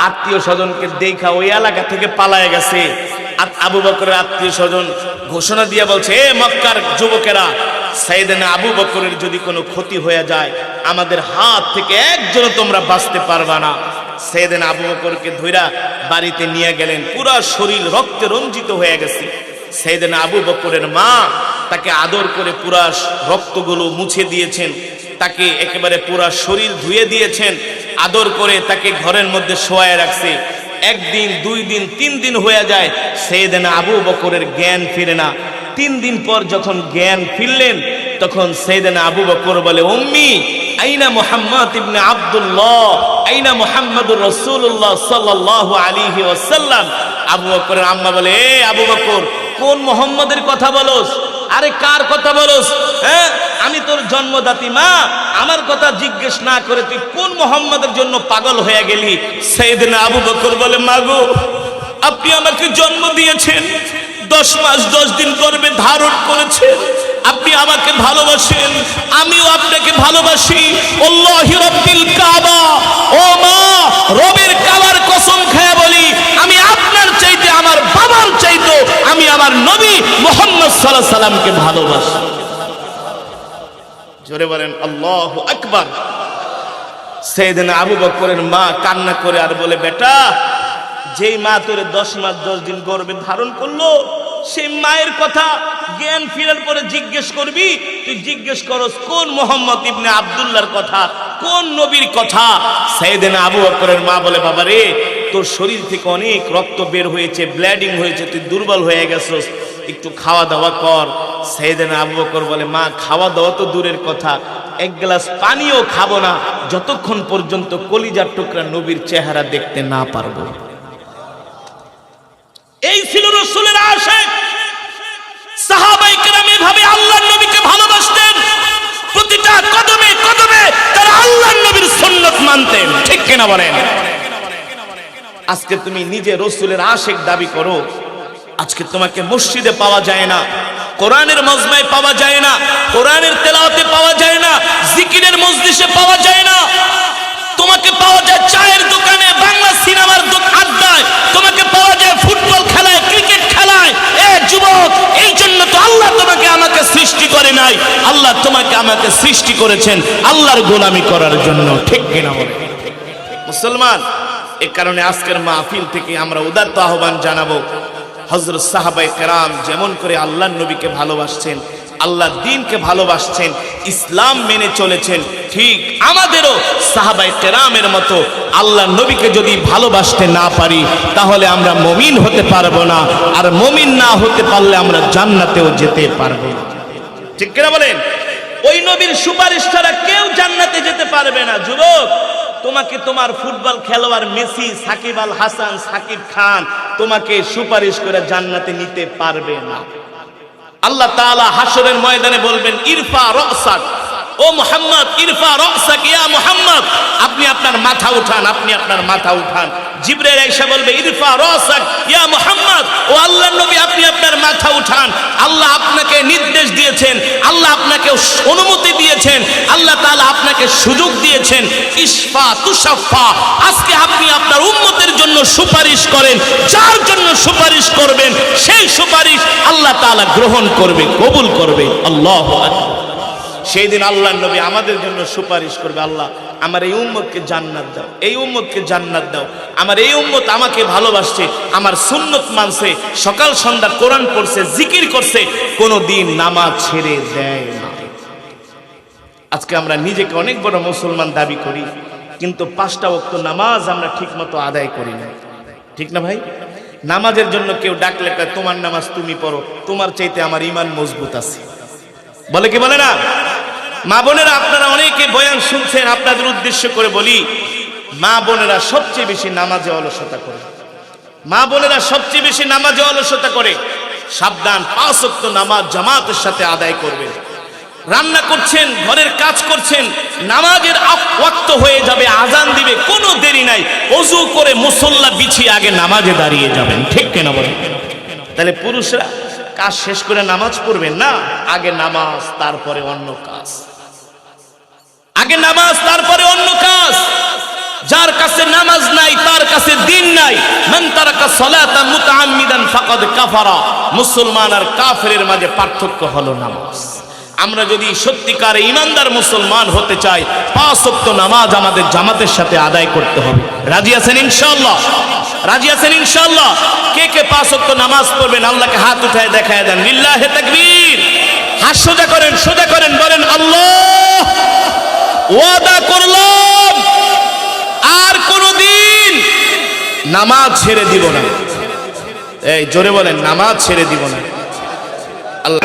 আত্মীয় স্বজনকে দেখা ওই এলাকা থেকে পালায়ে গেছে। আবু বকরের আত্মীয় স্বজন ঘোষণা দিয়ে বলছে, এ মক্কার যুবকেরা, সাইয়েদনা আবু বকরের যদি কোনো ক্ষতি হয়ে যায় আমাদের হাত থেকে একজনও তোমরা বাঁচতে পারবা না। সাইয়েদনা আবু বকরকে ধইরা বাড়িতে নিয়ে গেলেন, পুরা শরীর রক্তে রঞ্জিত হয়ে গেছে। সাইয়েদনা আবু বকরের মা তাকে আদর করে পুরা রক্তগুলো মুছে দিয়েছেন, তাকে একেবারে পুরা শরীর ধুয়ে দিয়েছেন, আদর করে তাকে ঘরের মধ্যে শোয়ায় রাখছে। একদিন, 2 দিন, 3 দিন হয়ে যায়, সাইয়েদনা আবু বকরের জ্ঞান ফিরে না। 3 দিন পর যখন জ্ঞান ফিরলেন, তখন সাইয়েদনা আবু বকর বলে, উম্মি আইনা মুহাম্মদ ইবনে আব্দুল্লাহ, আইনা মুহাম্মাদুর রাসূলুল্লাহ সাল্লাল্লাহু আলাইহি ওয়াসাল্লাম। আবু বকরের আম্মা বলে, এ আবু বকর, কোন মুহাম্মদের কথা বলস? আরে কার কথা বলস? হ্যাঁ, আমি তোর জন্মদাত্রী মা, আমার কথা জিজ্ঞেস না করে তুই কোন মুহাম্মদের জন্য পাগল হয়ে গেলি? সাইয়েদনা আবু বকর বলে, মাগো, আপনি আমাকে জন্ম দিয়েছেন, 10 মাস 10 দিন গর্ভে ধারণ করেছেন, আপনি আমাকে ভালোবাসেন, আমিও আপনাকে ভালোবাসি। আল্লাহি রাব্বিল কাবা, ও মা, রবের কাবার কসম খেয়ে বলি, আমি আপনার চাইতে, আমার বাবার চাইতে আমি আমার নবী মুহাম্মদ সাল্লাল্লাহু আলাইহি সাল্লামকে ভালোবাসি। জোরে বলেন আল্লাহু আকবার। সাইয়েদনা আবু বকরের মা কান্না করে আর বলে, বেটা, যেই মা তোরে 10 মাস 10 দিন গর্ভে ধারণ করলো, সেই মায়ের কথা জ্ঞান ফিরার পরে জিজ্ঞেস করবি? তুই জিজ্ঞেস করস কোন মুহাম্মদ ইবনে আব্দুল্লাহর কথা, কোন নবীর কথা? সাইয়েদনা আবু বকরের মা বলে, বাবা রে, তোর শরীর থেকে অনেক রক্ত বের হয়েছে, ব্লিডিং হয়েছে, তুই দুর্বল হয়ে গেছস, একটু খাওয়া দাওয়া কর। সাইয়েদনা আবু বকর বলে, মা, খাওয়া দাওয়া তো দূরের কথা, 1 গ্লাস পানিও খাবো না যতক্ষণ পর্যন্ত কলিজার টুকরা নবীর চেহারা দেখতে না পারবো। এই ছিল রাসূলের আশিক। সাহাবায়ে কেরাম এভাবে আল্লাহর নবীকে ভালোবাসতেন। প্রতিটা কদমে কদমে তারা আল্লাহর নবীর সুন্নাত মানতেন। ঠিক কিনা বলেন? আজকে তুমি নিজে রাসূলের আশিক দাবি করো, আজকে তোমাকে মসজিদে পাওয়া যায় না, কোরআনের মজমায় পাওয়া যায় না, কোরআনের তেলাওয়াতে পাওয়া যায় না, জিকিরের মজলিসে পাওয়া যায় না, তোমাকে পাওয়া যায় চায়ের দোকানে, বাংলা সিনেমার আড্ডায়, তোমাকে পাওয়া যায় ফুটবল খেলায়, ক্রিকেট খেলায়। এ যুবক, এই জন্য তো আল্লাহ তোমাকে আমাকে সৃষ্টি করে নাই, আল্লাহ তোমাকে আমাকে সৃষ্টি করেছেন আল্লাহর গোলামি করার জন্য। ঠিক কিনা বলে মুসলমান? এ কারণে আজকের মাহফিল থেকে আমরা উদাত্ত আহ্বান জানাবো, হযরত সাহাবায়ে কেরাম যেমন করে আল্লাহর নবীকে ভালোবাসছেন, আল্লাহর দ্বীনকে ভালোবাসছেন, ইসলাম মেনে চলেছেন, ঠিক আমাদেরও সাহাবায়ে কেরামের মতো আল্লাহর নবীকে যদি ভালোবাসতে না পারি, তাহলে আমরা মুমিন হতে পারবো না, আর মুমিন না হতে পারলে আমরা জান্নাতেও যেতে পারবো না। ঠিক কিনা বলেন? ওই নবীর সুপারিশ ছাড়া কেউ জান্নাতে যেতে পারবে না। যুবক, তোমাকে তোমার ফুটবল খেলোয়াড় মেসি, সাকিব আল হাসান, সাকিব খান তোমাকে সুপারিশ করে জান্নাতে নিতে পারবে না। আল্লাহ তাআলা হাসরের ময়দানে বলবেন, ইরফা রাসাক, ও মুহাম্মদ, ইরফা রাসাক ইয়া মুহাম্মদ, আপনি আপনার মাথা উঠান, আপনি আপনার মাথা উঠান। জিবরাইল এসে বলবে, ইরফা রাসাক ইয়া মুহাম্মদ, ও আল্লাহর নবী, আপনি আপনার মাথা উঠান। আল্লাহ আপনাকে নির্দেশ দিয়েছেন, আল্লাহ আপনাকে অনুমতি দিয়েছেন, আল্লাহ আল্লাহ তাআলা আপনাকে সুযোগ দিয়েছেন, ইশফা তুশাফা, আজকে আপনি আপনার উম্মতের জন্য সুপারিশ করেন, যার জন্য সুপারিশ করবেন সেই সুপারিশ আল্লাহ তাআলা গ্রহণ করবে, কবুল করবে। আল্লাহু আকবার। সেই দিন আল্লাহর নবী আমাদের জন্য সুপারিশ করবে, আল্লাহ আমার এই উম্মতকে জান্নাত দাও, এই উম্মতকে জান্নাত দাও, আমার এই উম্মত আমাকে ভালোবাসছে, আমার সুন্নত মানছে, সকাল সন্ধ্যা কোরআন পড়ছে, জিকির করছে, কোনোদিন নামাজ ছেড়ে দেয় না। আজকে আমরা নিজেকে অনেক বড় মুসলমান দাবি করি, কিন্তু 5টা ওয়াক্ত নামাজ আমরা ঠিকমতো আদায় করি না, ঠিক না ভাই? নামাজের জন্য কেউ ডাকলে কয় তোমার নামাজ তুমি পড়ো, তোমার চাইতে আমার ঈমান মজবুত আছে, বলে কি বলে না? মা বোনেরা, আপনারা অনেকে বয়ান শুনছেন, আপনাদের উদ্দেশ্য করে বলি, মা বোনেরা সবচেয়ে বেশি নামাজে অলসতা করে, মা বোনেরা সবচেয়ে বেশি নামাজে অলসতা করে। সাবধান, 5 ওয়াক্ত নামাজ জামাতের সাথে আদায় করবেন। রান্না করছেন, ঘরের কাজ করছেন, নামাজের ওয়াক্ত হয়ে যাবে, আজান দিবে, কোনো দেরি নাই, ওযু করে মুসল্লা বিছিয়ে আগে নামাজে দাঁড়িয়ে যাবেন, ঠিক কিনা বলেন? তাহলে পুরুষরা কাজ শেষ করে নামাজ পড়বেন না, আগে নামাজ তারপরে অন্য কাজ, আগে নামাজ তারপরে অন্য কাজ। যার কাছে নামাজ নাই তার কাছে দিন নাই। মান তারাকা সালাতা মুতাআম্মিদান ফাকাদ কাফারা। মুসলমান আর কাফেরের মাঝে পার্থক্য হলো নামাজ। আমরা যদি সত্যিকার ঈমানদার মুসলমান হতে চাই, 5 ওয়াক্ত নামাজ আমাদের জামাতের সাথে আদায় করতে হবে। রাজি আছেন ইনশাআল্লাহ? রাজি আছেন ইনশাআল্লাহ? কে কে 5 ওয়াক্ত নামাজ পড়বেন আল্লাহকে হাত উঠায় দেখায় দেন। লিল্লাহি তাকবীর। হাত সোজা করেন, সোজা করেন, বলেন আল্লাহ, ওয়াদা করলাম আর কোনদিন নামাজ ছেড়ে দিব না। এই জোরে বলেন, নামাজ ছেড়ে দিব না। আল্লাহ